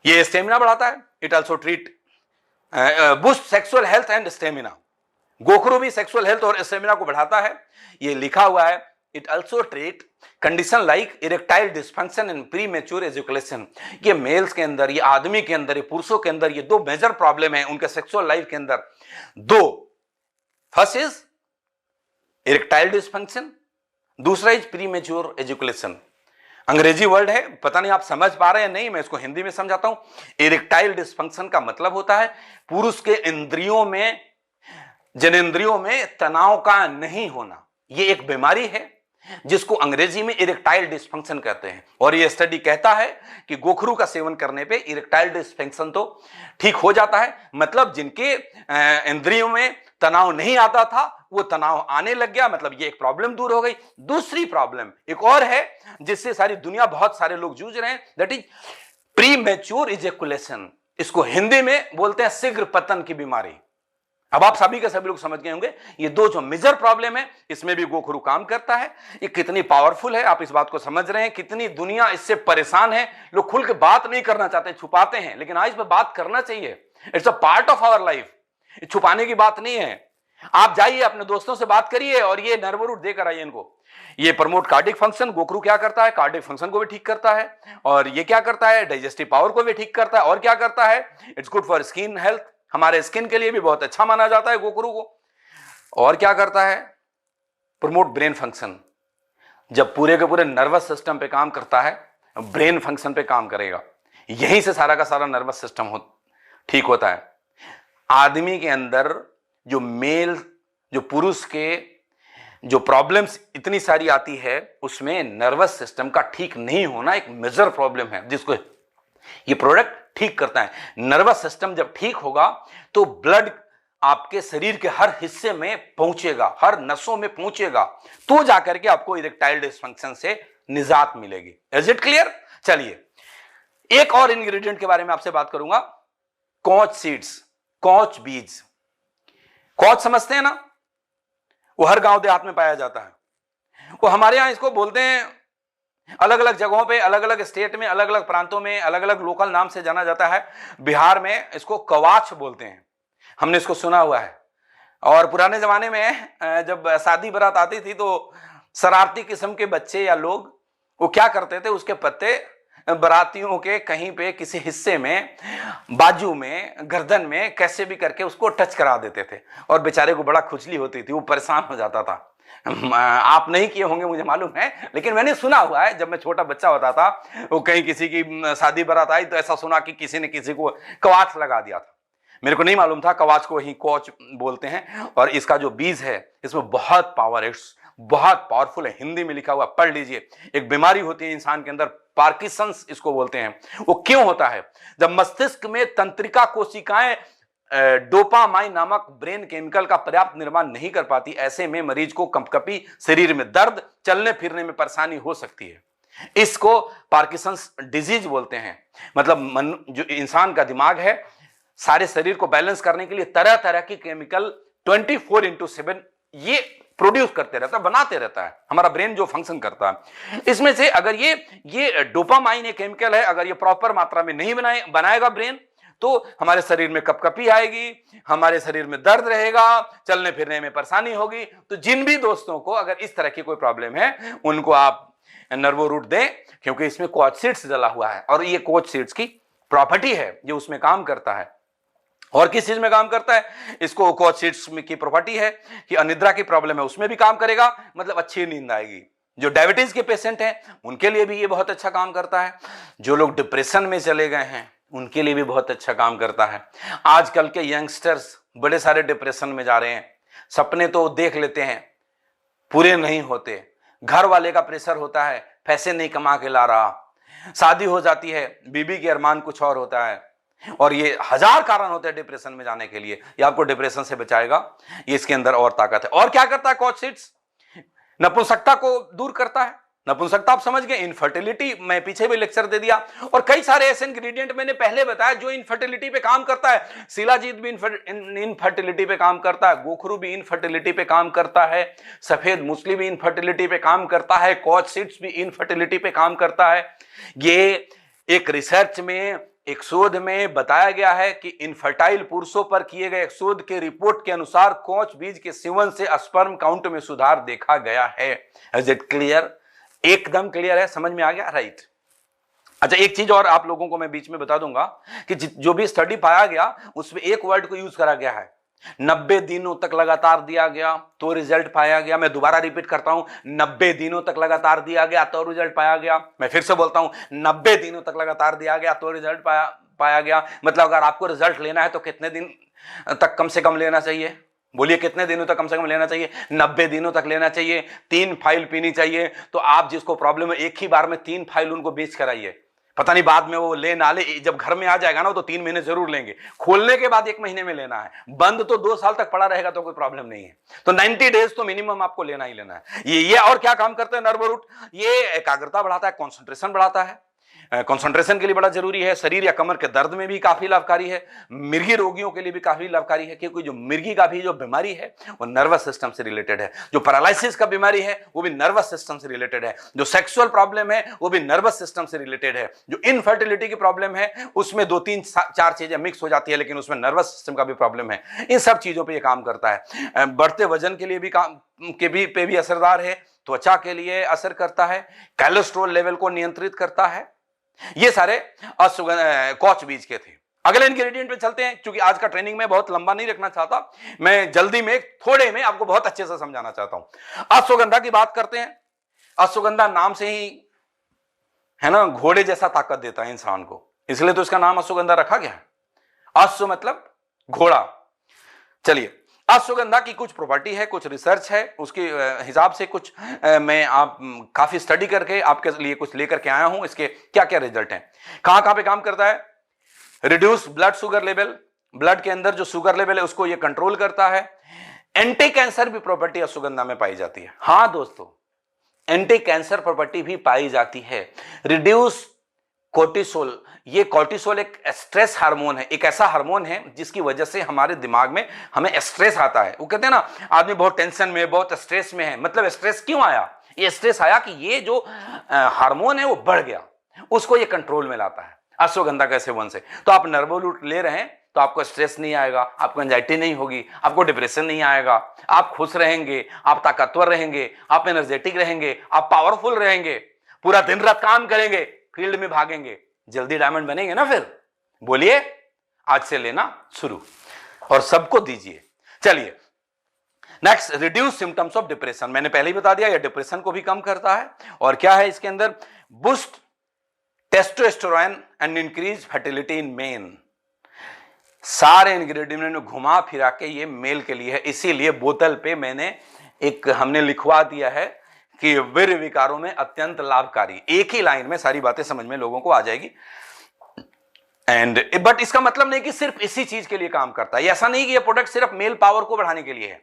ये स्टेमिना बढ़ाता है। It also treat boost sexual health and stamina. गोखरू भी सेक्सुअल हेल्थ और स्टेमिना को बढ़ाता है। ये लिखा हुआ है, it also treat condition like erectile dysfunction in premature education. ये मेल्स के अंदर, ये आदमी के अंदर, ये पुरुषों के अंदर ये दो मेजर प्रॉब्लम है उनके सेक्सुअल लाइफ के अंदर। दो, फर्स्ट इज इरेक्टाइल डिस्फंक्शन, दूसरा इज प्रीमेच्योर एजुकेशन। अंग्रेजी वर्ड है, पता नहीं आप समझ पा रहे हैं नहीं, मैं इसको हिंदी में समझाता हूं। इरेक्टाइल डिस्फंक्शन का मतलब होता है पुरुष के इंद्रियों में, जनेंद्रियों में तनाव का नहीं होना। यह एक बीमारी है जिसको अंग्रेजी में इरेक्टाइल डिस्फंक्शन कहते हैं। और यह स्टडी कहता है कि गोखरू का सेवन करने पे इरेक्टाइल डिस्फंक्शन तो ठीक हो जाता है, मतलब जिनके इंद्रियों में तनाव नहीं आता था वो तनाव आने लग गया, मतलब ये एक प्रॉब्लम दूर हो गई। दूसरी प्रॉब्लम एक और है जिससे सारी दुनिया, बहुत सारे लोग जूझ रहे हैं, दैट इज प्रीमेच्योर इजैकुलेशन। इसको हिंदी में बोलते हैं शीघ्र पतन की बीमारी। अब आप सभी के सभी लोग समझ गए होंगे ये दो जो मेजर प्रॉब्लम है, इसमें भी गोखरू काम करता है। ये कितनी पावरफुल है आप इस बात को समझ रहे हैं, कितनी दुनिया इससे परेशान है। लोग खुल के बात नहीं करना चाहते, छुपाते हैं, लेकिन आज इस पर बात करना चाहिए। It's a part of our life, छुपाने की बात नहीं है। आप जाइए अपने दोस्तों से बात करिए और ये नर्व रूट देकर आइए इनको। ये प्रमोट कार्डिक फंक्शन, गोखरू क्या करता है? कार्डिक फंक्शन को भी ठीक करता है। और ये क्या करता है? डाइजेस्टिव पावर को भी ठीक करता है। और क्या करता है? It's good for skin health, हमारे स्किन के लिए भी बहुत अच्छा माना जाता है गोखरू को। और क्या करता है? Promote brain function. जब पूरे के पूरे नर्वस सिस्टम पे काम करता है, ब्रेन फंक्शन पे काम करेगा, यहीं से सारा का सारा नर्वस सिस्टम ठीक होता है। आदमी के अंदर जो मेल, जो पुरुष के जो प्रॉब्लम्स इतनी सारी आती है, उसमें नर्वस सिस्टम का ठीक नहीं होना एक मेजर प्रॉब्लम है, जिसको ये प्रोडक्ट ठीक करता है। नर्वस सिस्टम जब ठीक होगा तो ब्लड आपके शरीर के हर हिस्से में पहुंचेगा, हर नसों में पहुंचेगा, तो जाकर के आपको इरेक्टाइल डिस्फंक्शन से निजात मिलेगी। Is it clear? चलिए एक और इंग्रेडिएंट के बारे में आपसे बात करूंगा, कॉच सीड्स, कॉच बीज। कॉच समझते हैं ना, वो हर गांव देहात में पाया जाता है। वो हमारे यहां इसको बोलते हैं, अलग अलग जगहों पे, अलग अलग स्टेट में, अलग अलग प्रांतों में अलग अलग लोकल नाम से जाना जाता है। बिहार में इसको कवाच बोलते हैं, हमने इसको सुना हुआ है। और पुराने जमाने में जब शादी बारात आती थी तो शरारती किस्म के बच्चे या लोग वो क्या करते थे, उसके पत्ते बारातियों के कहीं पे किसी हिस्से में, बाजू में, गर्दन में, कैसे भी करके उसको टच करा देते थे। और बेचारे को बड़ा खुजली होती थी, वो परेशान हो जाता था। आप नहीं किए होंगे मुझे मालूम है, लेकिन मैंने सुना हुआ है। जब मैं छोटा बच्चा होता था, वो कहीं किसी की शादी बारात आई तो ऐसा सुना कि किसी ने किसी को कवाच लगा दिया था। मेरे को नहीं मालूम था, कवाच को वही कॉच बोलते हैं। और इसका जो बीज है इसमें बहुत पावर है, बहुत पावरफुल है। हिंदी में लिखा हुआ, पढ़ लीजिए। एक बीमारी होती है इंसान के अंदर, पार्किंसंस इसको बोलते हैं। वो क्यों होता है? जब मस्तिष्क में तंत्रिका कोशिकाएं डोपामाइन नामक ब्रेन केमिकल का पर्याप्त निर्माण नहीं कर पाती, ऐसे में मरीज को कंपकपी, शरीर में दर्द, चलने फिरने में परेशानी हो सकती है। इसको पार्किंसंस डिजीज बोलते हैं। मतलब जो इंसान का दिमाग है, सारे शरीर को बैलेंस करने के लिए तरह तरह की केमिकल 24/7 ये प्रोड्यूस करते रहता है, बनाते रहता है, हमारा ब्रेन जो फंक्शन करता है। इसमें से अगर ये डोपामाइन एक केमिकल है, अगर ये प्रॉपर मात्रा में नहीं बनाएगा ब्रेन, तो हमारे शरीर में कपकपी आएगी, हमारे शरीर में दर्द रहेगा, चलने फिरने में परेशानी होगी। तो जिन भी दोस्तों को अगर इस तरह की कोई प्रॉब्लम है, उनको आप नर्वो रूट दें, क्योंकि इसमें कोच सीड्स डला हुआ है और ये कोच सीड्स की प्रॉपर्टी है, जो उसमें काम करता है। और किस चीज में काम करता है? इसको कोच सीड्स की प्रॉपर्टी है कि अनिद्रा की प्रॉब्लम है उसमें भी काम करेगा, मतलब अच्छी नींद आएगी। जो डायबिटीज के पेशेंट हैं उनके लिए भी ये बहुत अच्छा काम करता है। जो लोग डिप्रेशन में चले गए हैं उनके लिए भी बहुत अच्छा काम करता है। आजकल के यंगस्टर्स बड़े सारे डिप्रेशन में जा रहे हैं, सपने तो देख लेते हैं, पूरे नहीं होते, घर वाले का प्रेशर होता है, पैसे नहीं कमा के ला रहा, शादी हो जाती है, बीबी के अरमान कुछ और होता है, और ये हजार कारण होते हैं डिप्रेशन में जाने के लिए। ये आपको डिप्रेशन से बचाएगा, ये इसके अंदर और ताकत है। और क्या करता है कोच सीड्स? नपुंसकता को दूर करता है। नपुंसकता आप समझ गए, इनफर्टिलिटी मैं पीछे भी लेक्चर दे दिया, और कई सारे ऐसे इंग्रेडिएंट मैंने पहले बताया जो इनफर्टिलिटी पे काम करता है। शिलाजीत भी इनफर्टिलिटी पे काम करता है, गोखरू भी इनफर्टिलिटी पे काम करता है, सफेद मूसली भी इनफर्टिलिटी पे काम करता है, कोच सीड्स भी इनफर्टिलिटी पे काम करता है। ये एक रिसर्च में, एक शोध में बताया गया है कि इनफर्टाइल पुरुषों पर किए गए एक शोध के रिपोर्ट के अनुसार कोच बीज के सेवन से स्पर्म काउंट में सुधार देखा गया है। Is it clear? एकदम क्लियर है, समझ में आ गया? राइट। अच्छा, एक चीज और आप लोगों को मैं बीच में बता दूंगा कि जो भी स्टडी पाया गया उसमें एक वर्ड को यूज करा गया है, 90 दिनों तक लगातार दिया गया तो रिजल्ट पाया गया। मैं दोबारा रिपीट करता हूं, 90 दिनों तक लगातार दिया गया तो रिजल्ट पाया गया। मैं फिर से बोलता हूं, 90 दिनों तक लगातार दिया गया तो रिजल्ट पाया गया। मतलब अगर आपको रिजल्ट लेना है तो कितने दिन तक कम से कम लेना चाहिए? बोलिए, कितने दिनों तक कम से कम लेना चाहिए? 90 दिनों तक लेना चाहिए। 3 फाइल पीनी चाहिए। तो आप जिसको प्रॉब्लम है, एक ही बार में 3 फाइल उनको बेच कराइए। पता नहीं बाद में वो ले ना ले, जब घर में आ जाएगा ना तो 3 महीने जरूर लेंगे। खोलने के बाद 1 महीने में लेना है, बंद तो 2 साल तक पड़ा रहेगा तो कोई प्रॉब्लम नहीं है। तो 90 डेज तो मिनिमम आपको लेना ही लेना है। ये और क्या काम करते हैं नर्व रूट? ये एकाग्रता बढ़ाता है, कॉन्सेंट्रेशन बढ़ाता है, कंसंट्रेशन के लिए बड़ा जरूरी है। शरीर या कमर के दर्द में भी काफी लाभकारी है। मिर्गी रोगियों के लिए भी काफी लाभकारी है, क्योंकि जो मिर्गी का भी जो बीमारी है वो नर्वस सिस्टम से रिलेटेड है। जो पैरालिसिस का बीमारी है वो भी नर्वस सिस्टम से रिलेटेड है। जो सेक्सुअल प्रॉब्लम है वो भी नर्वस सिस्टम से रिलेटेड है। जो इनफर्टिलिटी की प्रॉब्लम है उसमें 2 3 4 चीजें मिक्स हो जाती है, लेकिन उसमें नर्वस सिस्टम का भी प्रॉब्लम है। इन सब चीजों पर यह काम करता है। बढ़ते वजन के लिए भी काम पे भी असरदार है। त्वचा के लिए असर करता है, कोलेस्ट्रॉल लेवल को नियंत्रित करता है। ये सारे कोच बीज के थे। अगले इंग्रेडिएंट पे चलते हैं, क्योंकि आज का ट्रेनिंग में बहुत लंबा नहीं रखना चाहता, मैं जल्दी में थोड़े में आपको बहुत अच्छे से समझाना चाहता हूं। अश्वगंधा की बात करते हैं। अश्वगंधा नाम से ही है ना, घोड़े जैसा ताकत देता है इंसान को, इसलिए तो इसका नाम अश्वगंधा रखा गया है। अश्व मतलब घोड़ा। चलिए, अश्वगंधा की कुछ प्रॉपर्टी है, कुछ रिसर्च है, उसके हिसाब से कुछ मैं काफी स्टडी करके आपके लिए कुछ लेकर के आया हूं। इसके क्या क्या रिजल्ट हैं, कहां पे काम करता है? Reduce blood sugar level, blood के अंदर जो शुगर लेवल है उसको ये कंट्रोल करता है। एंटी कैंसर भी प्रॉपर्टी अश्वगंधा में पाई जाती है। हां दोस्तों, एंटी कैंसर प्रॉपर्टी भी पाई जाती है। रिड्यूस कोर्टिसोल, ये कोर्टिसोल एक स्ट्रेस हार्मोन है, एक ऐसा हार्मोन है जिसकी वजह से हमारे दिमाग में हमें स्ट्रेस आता है। वो कहते हैं ना, आदमी बहुत टेंशन में, बहुत स्ट्रेस में है। मतलब स्ट्रेस क्यों आया? ये स्ट्रेस आया कि ये जो हार्मोन है वो बढ़ गया, उसको ये कंट्रोल में लाता है अश्वगंधा के सेवन से। तो आप नर्वोलूट ले रहे हैं तो आपको स्ट्रेस नहीं आएगा, आपको एंजाइटी नहीं होगी, आपको डिप्रेशन नहीं आएगा, आप खुश रहेंगे, आप ताकतवर रहेंगे, आप एनर्जेटिक रहेंगे, आप पावरफुल रहेंगे, पूरा दिन रात काम करेंगे, फील्ड में भागेंगे, जल्दी डायमंड बनेंगे ना। फिर बोलिए, आज से लेना शुरू और सबको दीजिए। चलिए next, reduce symptoms of depression. मैंने पहले ही बता दिया, ये डिप्रेशन को भी कम करता है। और क्या है इसके अंदर? Boost testosterone and increase fertility in main. सारे इंग्रेडिएंट में घुमा फिरा के ये मेल के लिए है, इसीलिए बोतल पे हमने लिखवा दिया है कि वीर्य विकारों में अत्यंत लाभकारी। एक ही लाइन में सारी बातें समझ में लोगों को आ जाएगी। बट इसका मतलब नहीं कि सिर्फ इसी चीज के लिए काम करता है। ऐसा नहीं कि ये प्रोडक्ट सिर्फ मेल पावर को बढ़ाने के लिए है,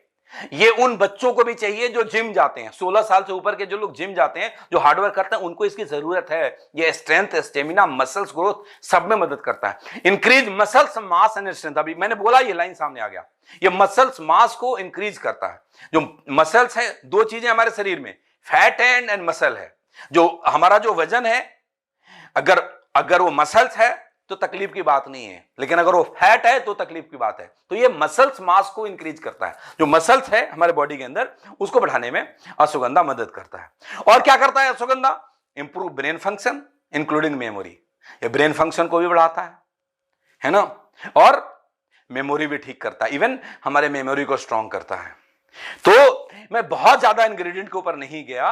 ये उन बच्चों को भी चाहिए जो जिम जाते हैं, 16 साल से ऊपर के जो लोग जिम जाते हैं, जो हार्डवर्क करते हैं, उनको इसकी जरूरत है। ये स्ट्रेंथ, स्टेमिना, मसल्स ग्रोथ सब में मदद करता है। Increase muscles mass and strength, अभी मैंने बोला, ये लाइन सामने आ गया। ये मसल्स मास को इंक्रीज करता है। जो मसल्स है, दो चीजें हमारे शरीर में, फैट एंड मसल है। जो हमारा जो वजन है, अगर वो मसल्स है तो तकलीफ की बात नहीं है, लेकिन अगर वो फैट है तो तकलीफ की बात है। तो ये मसल्स मास को इंक्रीज करता है। जो मसल्स है हमारे बॉडी के अंदर, उसको बढ़ाने में अश्वगंधा मदद करता है। और क्या करता है ashwagandha? Improve brain function including memory. ये ब्रेन फंक्शन को भी बढ़ाता है ना, और मेमोरी भी ठीक करता है, इवन हमारे मेमोरी को स्ट्रांग करता है। तो मैं बहुत ज्यादा इंग्रेडिएंट के ऊपर नहीं गया,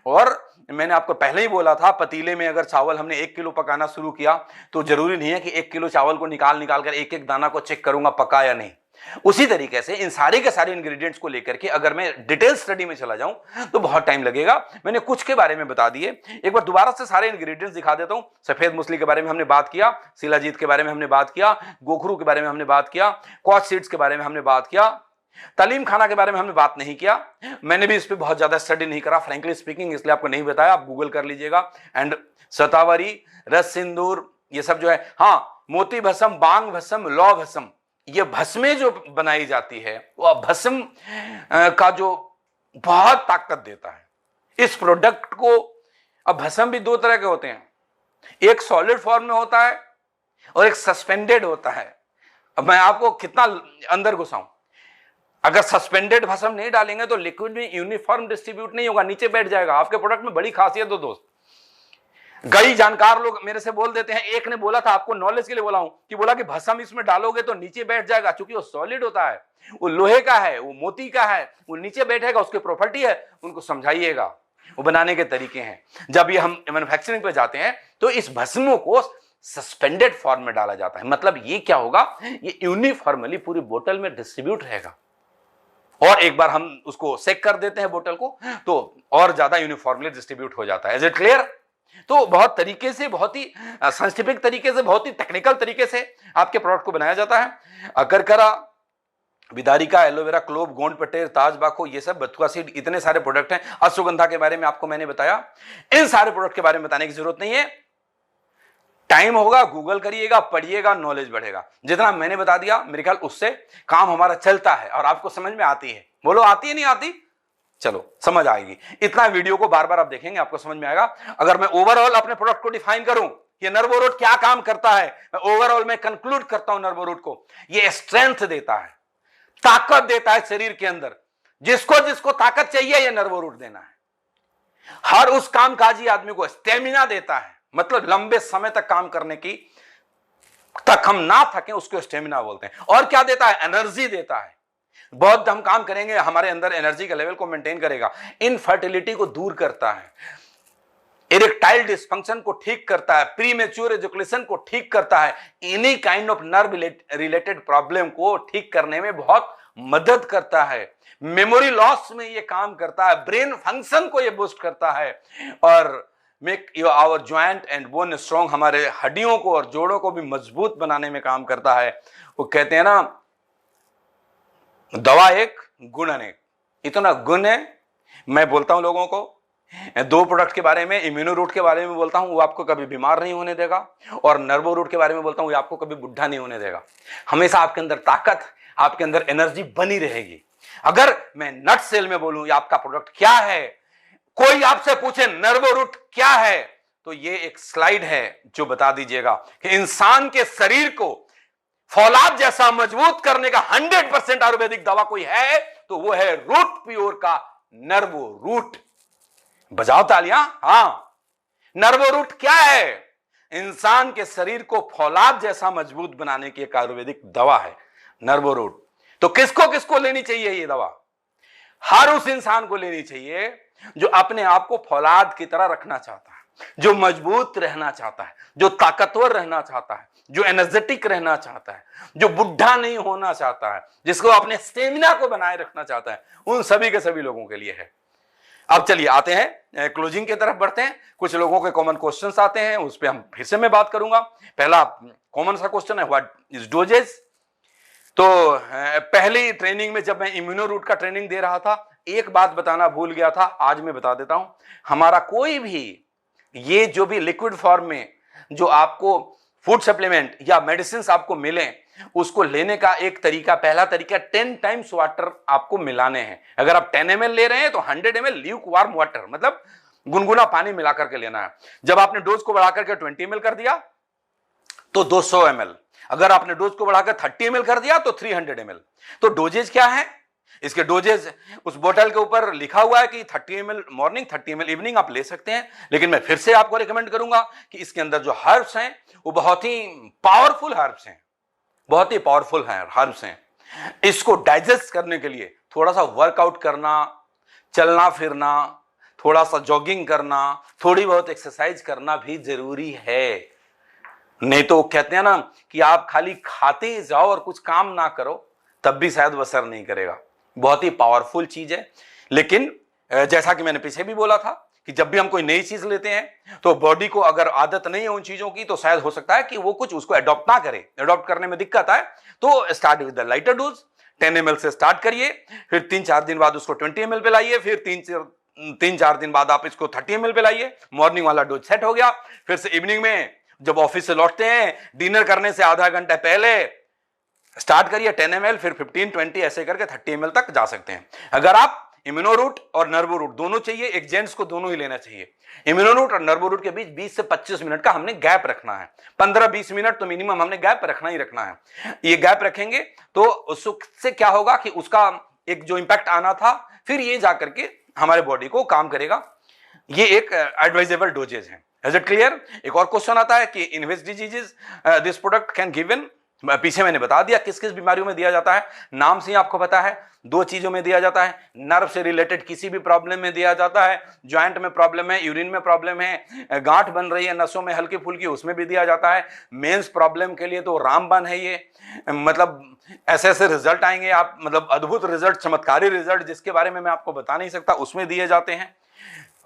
और मैंने आपको पहले ही बोला था, पतीले में अगर चावल हमने 1 किलो पकाना शुरू किया तो जरूरी नहीं है कि 1 किलो चावल को निकाल कर एक एक दाना को चेक करूंगा पका या नहीं। उसी तरीके से इन सारे के सारे इंग्रेडिएंट्स को लेकर के अगर मैं डिटेल स्टडी में चला जाऊं तो बहुत टाइम लगेगा। मैंने कुछ के बारे में बता दिए, एक बार दोबारा से सारे इंग्रेडिएंट्स दिखा देता हूं। सफेद मूसली के बारे में हमने बात किया, शिलाजीत के बारे में हमने बात किया, गोखरू के बारे में हमने बात किया, कॉच सीड्स के बारे में हमने बात किया, तालीम खाना के बारे में हमने बात नहीं किया। मैंने भी इस पे बहुत ज्यादा स्टडी नहीं करा फ्रैंकली स्पीकिंग, इसलिए आपको नहीं बताया, आप गूगल कर लीजिएगा। एंड शतावरी, रस सिंदूर, ये सब जो है, हाँ, मोती भस्म, बांग भस्म, लौ भस्म, ये भस्में जो बनाई जाती है वो भस्म का जो बहुत ताकत देता है इस प्रोडक्ट को। अब भस्म भी दो तरह के होते हैं, एक सॉलिड फॉर्म में होता है और एक सस्पेंडेड होता है। अब मैं आपको कितना अंदर घुसाऊं, अगर सस्पेंडेड भस्म नहीं डालेंगे तो लिक्विड में यूनिफॉर्म डिस्ट्रीब्यूट नहीं होगा, नीचे बैठ जाएगा। आपके प्रोडक्ट में बड़ी खासियत हो दोस्त, कई जानकार लोग मेरे से बोल देते हैं, एक ने बोला था, आपको नॉलेज के लिए बोला हूं, कि बोला कि भस्म इसमें डालोगे तो नीचे बैठ जाएगा, क्योंकि वो सॉलिड होता है, वो लोहे का है, वो मोती का है, वो नीचे बैठेगा, उसकी प्रॉपर्टी है। उनको समझाइएगा, वो बनाने के तरीके हैं। जब ये हम मैन्युफैक्चरिंग पे जाते हैं तो इस भस्मों को सस्पेंडेड फॉर्म में डाला जाता है। मतलब ये क्या होगा, ये यूनिफॉर्मली पूरी बोतल में डिस्ट्रीब्यूट रहेगा, और एक बार हम उसको सेक कर देते हैं बोतल को तो और ज्यादा यूनिफॉर्मली डिस्ट्रीब्यूट हो जाता है। Is it clear? तो बहुत तरीके से, बहुत ही साइंटिफिक तरीके से, बहुत ही टेक्निकल तरीके से आपके प्रोडक्ट को बनाया जाता है। अकरकरा, विदारिका, एलोवेरा, क्लोव, गोंड पटेर, ताजबाको, ये सब, बथुआ सीड, इतने सारे प्रोडक्ट हैं। अश्वगंधा के बारे में आपको मैंने बताया। इन सारे प्रोडक्ट के बारे में बताने की जरूरत नहीं है, टाइम होगा गूगल करिएगा, पढ़िएगा, नॉलेज बढ़ेगा। जितना मैंने बता दिया मेरे ख्याल उससे काम हमारा चलता है और आपको समझ में आती है। बोलो आती है नहीं आती? चलो समझ आएगी। इतना वीडियो को बार बार आप देखेंगे, आपको समझ में आएगा। अगर मैं ओवरऑल अपने प्रोडक्ट को डिफाइन करूं, ये नर्वो रूट क्या काम करता है, मैं ओवरऑल में कंक्लूड करता हूं नर्वो रूट को, ये स्ट्रेंथ देता है, ताकत देता है शरीर के अंदर। जिसको जिसको ताकत चाहिए ये नर्वो रूट देना है। हर उस कामकाजी आदमी को स्टेमिना देता है, मतलब लंबे समय तक काम करने की, तक हम ना थके, उसको स्टेमिना बोलते हैं। और क्या देता है? एनर्जी देता है। बहुत हम काम करेंगे, हमारे अंदर एनर्जी के लेवल को मेंटेन करेगा। इनफर्टिलिटी को दूर करता है, इरेक्टाइल डिस्फंक्शन को ठीक करता है, प्रीमेच्योर एजुकेशन को ठीक करता है, any kind of nerve related problem को ठीक करने में बहुत मदद करता है। मेमोरी लॉस में ये काम करता है, ब्रेन फंक्शन को ये बूस्ट करता है, और make your our joint and bone strong, हमारे हड्डियों को और जोड़ों को भी मजबूत बनाने में काम करता है। वो कहते हैं ना, दवा एक गुण अनेक, इतना गुण है। मैं बोलता हूं लोगों को, 2 प्रोडक्ट के बारे में, इम्यूनो रूट के बारे में बोलता हूं, वो आपको कभी बीमार नहीं होने देगा, और नर्वो रूट के बारे में बोलता हूं, वो आपको कभी बुढ़ा नहीं होने देगा। हमेशा आपके अंदर ताकत, आपके अंदर एनर्जी बनी रहेगी। अगर मैं नट सेल में बोलूं ये आपका प्रोडक्ट क्या है, कोई आपसे पूछे नर्वो रूट क्या है, तो ये एक स्लाइड है जो बता दीजिएगा कि इंसान के शरीर को फौलाद जैसा मजबूत करने का 100% आयुर्वेदिक दवा कोई है तो वो है रूट प्योर का नर्वो रूट। बजाओ तालियां। हां, नर्वो रूट क्या है? इंसान के शरीर को फौलाद जैसा मजबूत बनाने की एक आयुर्वेदिक दवा है नर्वो रूट। तो किसको किसको लेनी चाहिए ये दवा? हर उस इंसान को लेनी चाहिए जो अपने आप को फौलाद की तरह रखना चाहता है, जो मजबूत रहना चाहता है, जो ताकतवर रहना चाहता है, जो एनर्जेटिक रहना चाहता है, जो बुढ़ा नहीं होना चाहता है, जिसको अपने स्टेमिना को बनाए रखना चाहता है, उन सभी के सभी लोगों के लिए है। अब चलिए आते हैं क्लोजिंग की तरफ बढ़ते हैं। कुछ लोगों के कॉमन क्वेश्चंस आते हैं, उस पर हम फिर से मैं बात करूंगा। पहला कॉमन सा क्वेश्चन है, व्हाट इज डोजेज? तो पहली ट्रेनिंग में जब मैं इम्यूनो रूट का ट्रेनिंग दे रहा था, एक बात बताना भूल गया था, आज मैं बता देता हूं। हमारा कोई भी ये जो भी लिक्विड फॉर्म में जो आपको फूड सप्लीमेंट या मेडिसिन आपको मिले, उसको लेने का एक तरीका, पहला तरीका 10 टाइम्स वाटर आपको मिलाने हैं। अगर आप 10 ml ले रहे हैं तो 100 ml ल्यूक वार्म वाटर, मतलब गुनगुना पानी मिला करके लेना है। जब आपने डोज को बढ़ाकर के 20 ml कर दिया तो 200 ml, अगर आपने डोज को बढ़ाकर 30 ml कर दिया तो 300 ml। तो डोजेज क्या है, इसके डोजेज उस बोतल के ऊपर लिखा हुआ है कि 30 ml मॉर्निंग, 30 ml इवनिंग आप ले सकते हैं। लेकिन मैं फिर से आपको रिकमेंड करूंगा कि इसके अंदर जो हर्ब्स हैं वो बहुत ही पावरफुल हर्ब्स हैं, बहुत ही पावरफुल हर्ब्स हैं। इसको डाइजेस्ट करने के लिए थोड़ा सा वर्कआउट करना, चलना फिरना, थोड़ा सा जॉगिंग करना, थोड़ी बहुत एक्सरसाइज करना भी जरूरी है। नहीं तो कहते हैं ना कि आप खाली खाते जाओ और कुछ काम ना करो, तब भी शायद वो असर नहीं करेगा। बहुत ही पावरफुल चीज है। लेकिन जैसा कि मैंने पीछे भी बोला था कि जब भी हम कोई नई चीज लेते हैं तो बॉडी को अगर आदत नहीं है उन चीजों की, तो शायद हो सकता है कि वो कुछ उसको अडॉप्ट ना करे, अडॉप्ट करने में दिक्कत आए। तो start with the lighter dose, 10 ml से स्टार्ट करिए, फिर 3-4 दिन बाद उसको 20 ml पे लाइए, फिर 3-4 दिन बाद आप इसको 30 ml पे लाइए। मॉर्निंग वाला डोज सेट हो गया। फिर से इवनिंग में जब ऑफिस से लौटते हैं, डिनर करने से आधा घंटा पहले स्टार्ट करिए 10 ml, फिर 15-20 ऐसे करके 30 ml तक जा सकते हैं। अगर आप इम्यूनो रूट और नर्वो रूट दोनों चाहिए, एक जेंट्स को दोनों ही लेना चाहिए। इम्यूनो रूट और नर्वो रूट के बीच 20 से 25 मिनट का हमने गैप रखना है। 15-20 मिनट तो मिनिमम हमने गैप रखना ही रखना है। ये गैप रखेंगे तो उससे क्या होगा कि उसका एक जो इंपैक्ट आना था, फिर ये जाकर के हमारे बॉडी को काम करेगा। ये एक एडवाइजेबल डोजेज है। Is it clear? एक और क्वेश्चन आता है कि in which diseases this product can given. पीछे मैंने बता दिया किस किस बीमारियों में दिया जाता है, नाम से ही आपको पता है। 2 चीजों में दिया जाता है, नर्व से रिलेटेड किसी भी प्रॉब्लम में दिया जाता है, ज्वाइंट में प्रॉब्लम है, यूरिन में प्रॉब्लम है, गांठ बन रही है नसों में हल्की फुल्की, उसमें भी दिया जाता है। मेंस प्रॉब्लम के लिए तो रामबाण है ये, मतलब ऐसे ऐसे रिजल्ट आएंगे आप, मतलब अद्भुत रिजल्ट, चमत्कारी रिजल्ट जिसके बारे में मैं आपको बता नहीं सकता, उसमें दिए जाते हैं।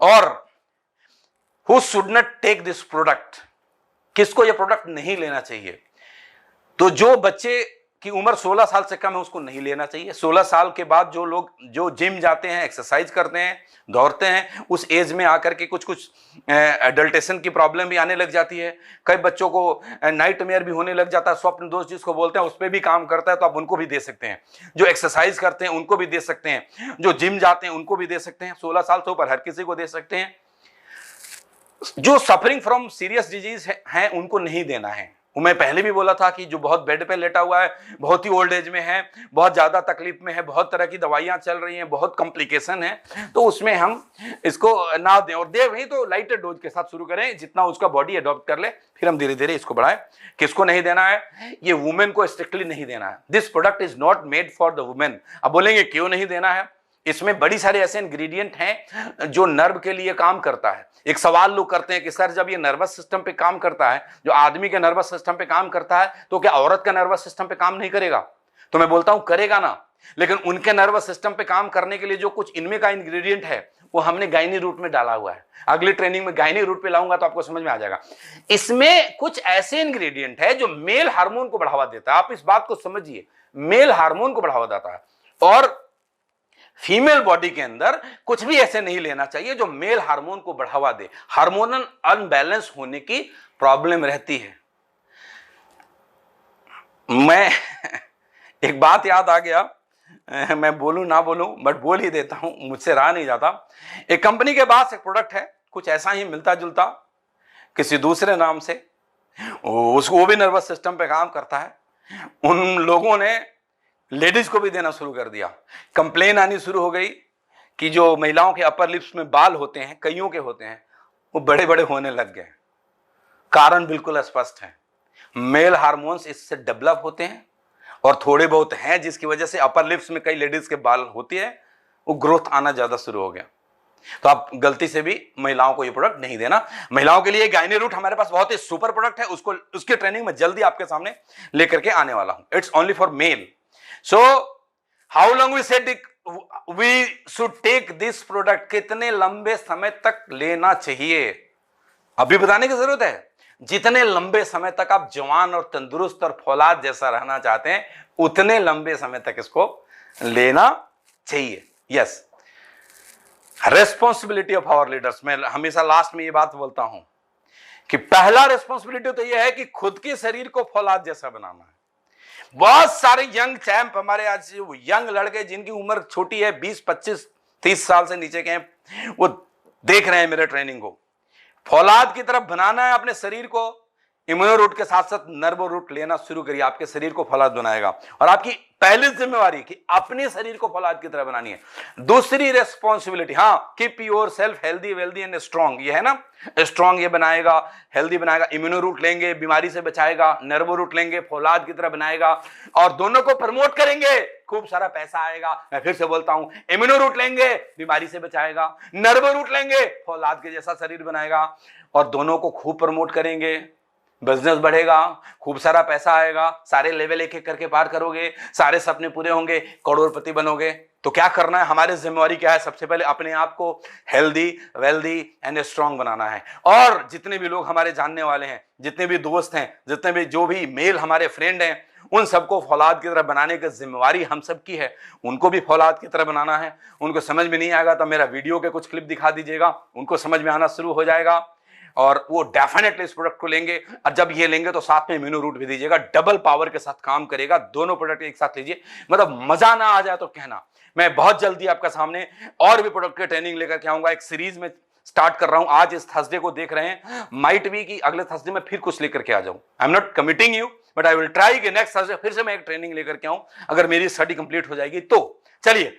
और who should not take this product, किसको ये प्रोडक्ट नहीं लेना चाहिए? तो जो बच्चे की उम्र 16 साल से कम है उसको नहीं लेना चाहिए। 16 साल के बाद जो लोग जो जिम जाते हैं, एक्सरसाइज करते हैं, दौड़ते हैं, उस एज में आकर के कुछ कुछ एडल्टेशन की प्रॉब्लम भी आने लग जाती है। कई बच्चों को नाइटमेयर भी होने लग जाता है, स्वप्न दोष जिसको बोलते हैं, उस पर भी काम करता है, तो आप उनको भी दे सकते हैं। जो एक्सरसाइज करते हैं उनको भी दे सकते हैं, जो जिम जाते हैं उनको भी दे सकते हैं। 16 साल से ऊपर हर किसी को दे सकते हैं। जो सफरिंग फ्रॉम सीरियस डिजीज है उनको नहीं देना है। मैं पहले भी बोला था कि जो बहुत बेड पे लेटा हुआ है, बहुत ही ओल्ड एज में है, बहुत ज्यादा तकलीफ में है, बहुत तरह की दवाइयां चल रही हैं, बहुत कॉम्प्लिकेशन है, तो उसमें हम इसको ना दें। और दे वही तो लाइटर डोज के साथ शुरू करें, जितना उसका बॉडी अडॉप्ट कर ले, फिर हम धीरे धीरे इसको बढ़ाएं। किसको नहीं देना है? ये वुमेन को स्ट्रिक्टली नहीं देना है। This product is not made for the women. अब बोलेंगे क्यों नहीं देना है? इसमें बड़ी सारे ऐसे इंग्रेडिएंट हैं जो नर्व के लिए काम करता है। एक सवाल लोग करते हैं कि सर जब ये नर्वस सिस्टम पे काम करता है, जो आदमी के नर्वस सिस्टम पे काम करता है, तो क्या औरत का नर्वस सिस्टम पे काम नहीं करेगा? तो मैं बोलता हूं करेगा ना, लेकिन उनके नर्वस सिस्टम पे काम करने के लिए जो कुछ इनमें का इंग्रेडिएंट है वो हमने गायनी रूट में डाला हुआ है। अगली ट्रेनिंग में गायनी रूट पे लाऊंगा तो आपको समझ में आ जाएगा। इसमें कुछ ऐसे इंग्रेडिएंट है जो मेल हार्मोन को बढ़ावा देता है। आप इस बात को समझिए, मेल हार्मोन को बढ़ावा देता है। और फीमेल बॉडी के अंदर कुछ भी ऐसे नहीं लेना चाहिए जो मेल हार्मोन को बढ़ावा दे। हार्मोनल अनबैलेंस होने की प्रॉब्लम रहती है। मैं एक बात याद आ गया, मैं बोलूं ना बोलूं बट बोल ही देता हूं, मुझसे रहा नहीं जाता। एक कंपनी के पास एक प्रोडक्ट है, कुछ ऐसा ही मिलता जुलता किसी दूसरे नाम से, उसको वो भी नर्वस सिस्टम पे काम करता है। उन लोगों ने लेडीज को भी देना शुरू कर दिया। कंप्लेन आनी शुरू हो गई कि जो महिलाओं के अपर लिप्स में बाल होते हैं, कईयों के होते हैं, वो बड़े बड़े होने लग गए। कारण बिल्कुल स्पष्ट है, मेल हार्मोन्स इससे डेवलप होते हैं और थोड़े बहुत हैं जिसकी वजह से अपर लिप्स में कई लेडीज के बाल होती है, वो ग्रोथ आना ज्यादा शुरू हो गया। तो आप गलती से भी महिलाओं को ये प्रोडक्ट नहीं देना। महिलाओं के लिए गायनी रूट हमारे पास बहुत ही सुपर प्रोडक्ट है, उसको उसकी ट्रेनिंग में जल्दी आपके सामने लेकर के आने वाला हूं। It's only for male. So, how long we said we should take this product? कितने लंबे समय तक लेना चाहिए अभी बताने की जरूरत है? जितने लंबे समय तक आप जवान और तंदुरुस्त और फौलाद जैसा रहना चाहते हैं, उतने लंबे समय तक इसको लेना चाहिए। Yes, responsibility of our leaders. मैं हमेशा लास्ट में ये बात बोलता हूं कि पहला रेस्पॉन्सिबिलिटी तो यह है कि खुद के शरीर को फौलाद जैसा बनाना है। बहुत सारे यंग चैंप हमारे आज यंग लड़के जिनकी उम्र छोटी है, 20, 25, 30 साल से नीचे के हैं, वो देख रहे हैं मेरे ट्रेनिंग को। फौलाद की तरफ बनाना है अपने शरीर को। इम्यूनो रूट के साथ साथ नर्वो रूट लेना शुरू करिए, आपके शरीर को फौलाद बनाएगा। और आपकी पहली जिम्मेवारी कि अपने शरीर को फौलाद की तरह बनानी है। दूसरी रेस्पॉन्सिबिलिटी, हाँ, keep your self healthy, wealthy and strong. ये है ना, स्ट्रॉन्ग ये बनाएगा, हेल्दी बनाएगा, इम्यूनो रूट लेंगे, बीमारी से बचाएगा, नर्वो रूट लेंगे, फौलाद की तरह बनाएगा, और दोनों को प्रमोट करेंगे, खूब सारा पैसा आएगा। मैं फिर से बोलता हूं, इम्यूनो रूट लेंगे, बीमारी से बचाएगा, नर्वो रूट लेंगे, फौलाद के जैसा शरीर बनाएगा, और दोनों को खूब प्रमोट करेंगे, बिजनेस बढ़ेगा, खूब सारा पैसा आएगा, सारे लेवल एक एक करके पार करोगे, सारे सपने पूरे होंगे, करोड़पति बनोगे। तो क्या करना है, हमारी जिम्मेवारी क्या है? सबसे पहले अपने आप को हेल्दी, वेल्दी एंड स्ट्रांग बनाना है। और जितने भी लोग हमारे जानने वाले हैं, जितने भी दोस्त हैं, जितने भी जो भी मेल हमारे फ्रेंड हैं, उन सबको फौलाद की तरह बनाने की जिम्मेवारी हम सबकी है। उनको भी फौलाद की तरह बनाना है। उनको समझ में नहीं आएगा तो मेरा वीडियो के कुछ क्लिप दिखा दीजिएगा, उनको समझ में आना शुरू हो जाएगा, और वो डेफिनेटली इस प्रोडक्ट को लेंगे। और जब ये लेंगे तो साथ में इम्यूनो रूट भी दीजिएगा, डबल पावर के साथ काम करेगा। दोनों प्रोडक्ट एक साथ लीजिए, मतलब मजा ना आ जाए तो कहना। मैं बहुत जल्दी आपका सामने और भी प्रोडक्ट की ट्रेनिंग लेकर के आऊंगा। एक सीरीज में स्टार्ट कर रहा हूं, आज इस थर्सडे को देख रहे हैं, माइट बी कि अगले थर्सडे में फिर कुछ लेकर के आ जाऊं। I am not committing you, but I will try कि नेक्स्ट थर्सडे फिर से मैं एक ट्रेनिंग लेकर के आऊं, अगर मेरी स्टडी कंप्लीट हो जाएगी तो। चलिए,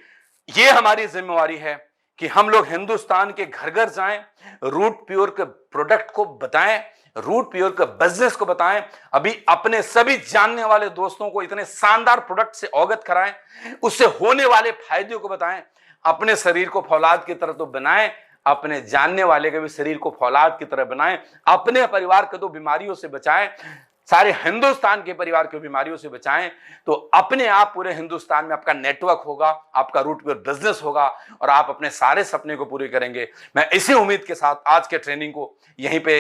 ये हमारी जिम्मेवारी है कि हम लोग हिंदुस्तान के घर घर जाएं, रूट प्योर के प्रोडक्ट को बताएं, रूट प्योर के बिजनेस को बताएं, अभी अपने सभी जानने वाले दोस्तों को इतने शानदार प्रोडक्ट से अवगत कराएं, उससे होने वाले फायदों को बताएं। अपने शरीर को फौलाद की तरह तो बनाएं, अपने जानने वाले के भी शरीर को फौलाद की तरह बनाएं, अपने परिवार को तो बीमारियों से बचाएं, सारे हिंदुस्तान के परिवार को बीमारियों से बचाएं। तो अपने आप पूरे हिंदुस्तान में आपका नेटवर्क होगा, आपका रूट प्योर बिजनेस होगा, और आप अपने सारे सपने को पूरे करेंगे। मैं इसी उम्मीद के साथ आज के ट्रेनिंग को यहीं पे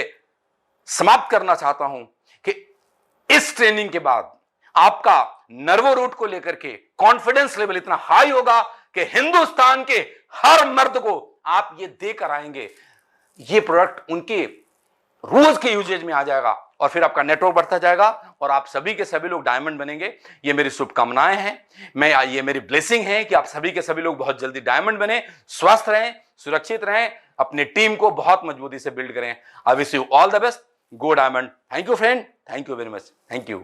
समाप्त करना चाहता हूं कि इस ट्रेनिंग के बाद आपका नर्वो रूट को लेकर के कॉन्फिडेंस लेवल इतना हाई होगा कि हिंदुस्तान के हर मर्द को आप ये देकर आएंगे, ये प्रोडक्ट उनके रोज के यूजेज में आ जाएगा, और फिर आपका नेटवर्क बढ़ता जाएगा, और आप सभी के सभी लोग डायमंड बनेंगे। ये मेरी शुभकामनाएं हैं, ये मेरी ब्लेसिंग है कि आप सभी के सभी लोग बहुत जल्दी डायमंड बने, स्वस्थ रहें, सुरक्षित रहें, अपने टीम को बहुत मजबूती से बिल्ड करें। I wish you all the best, go diamond. Thank you friend, thank you very much, thank you.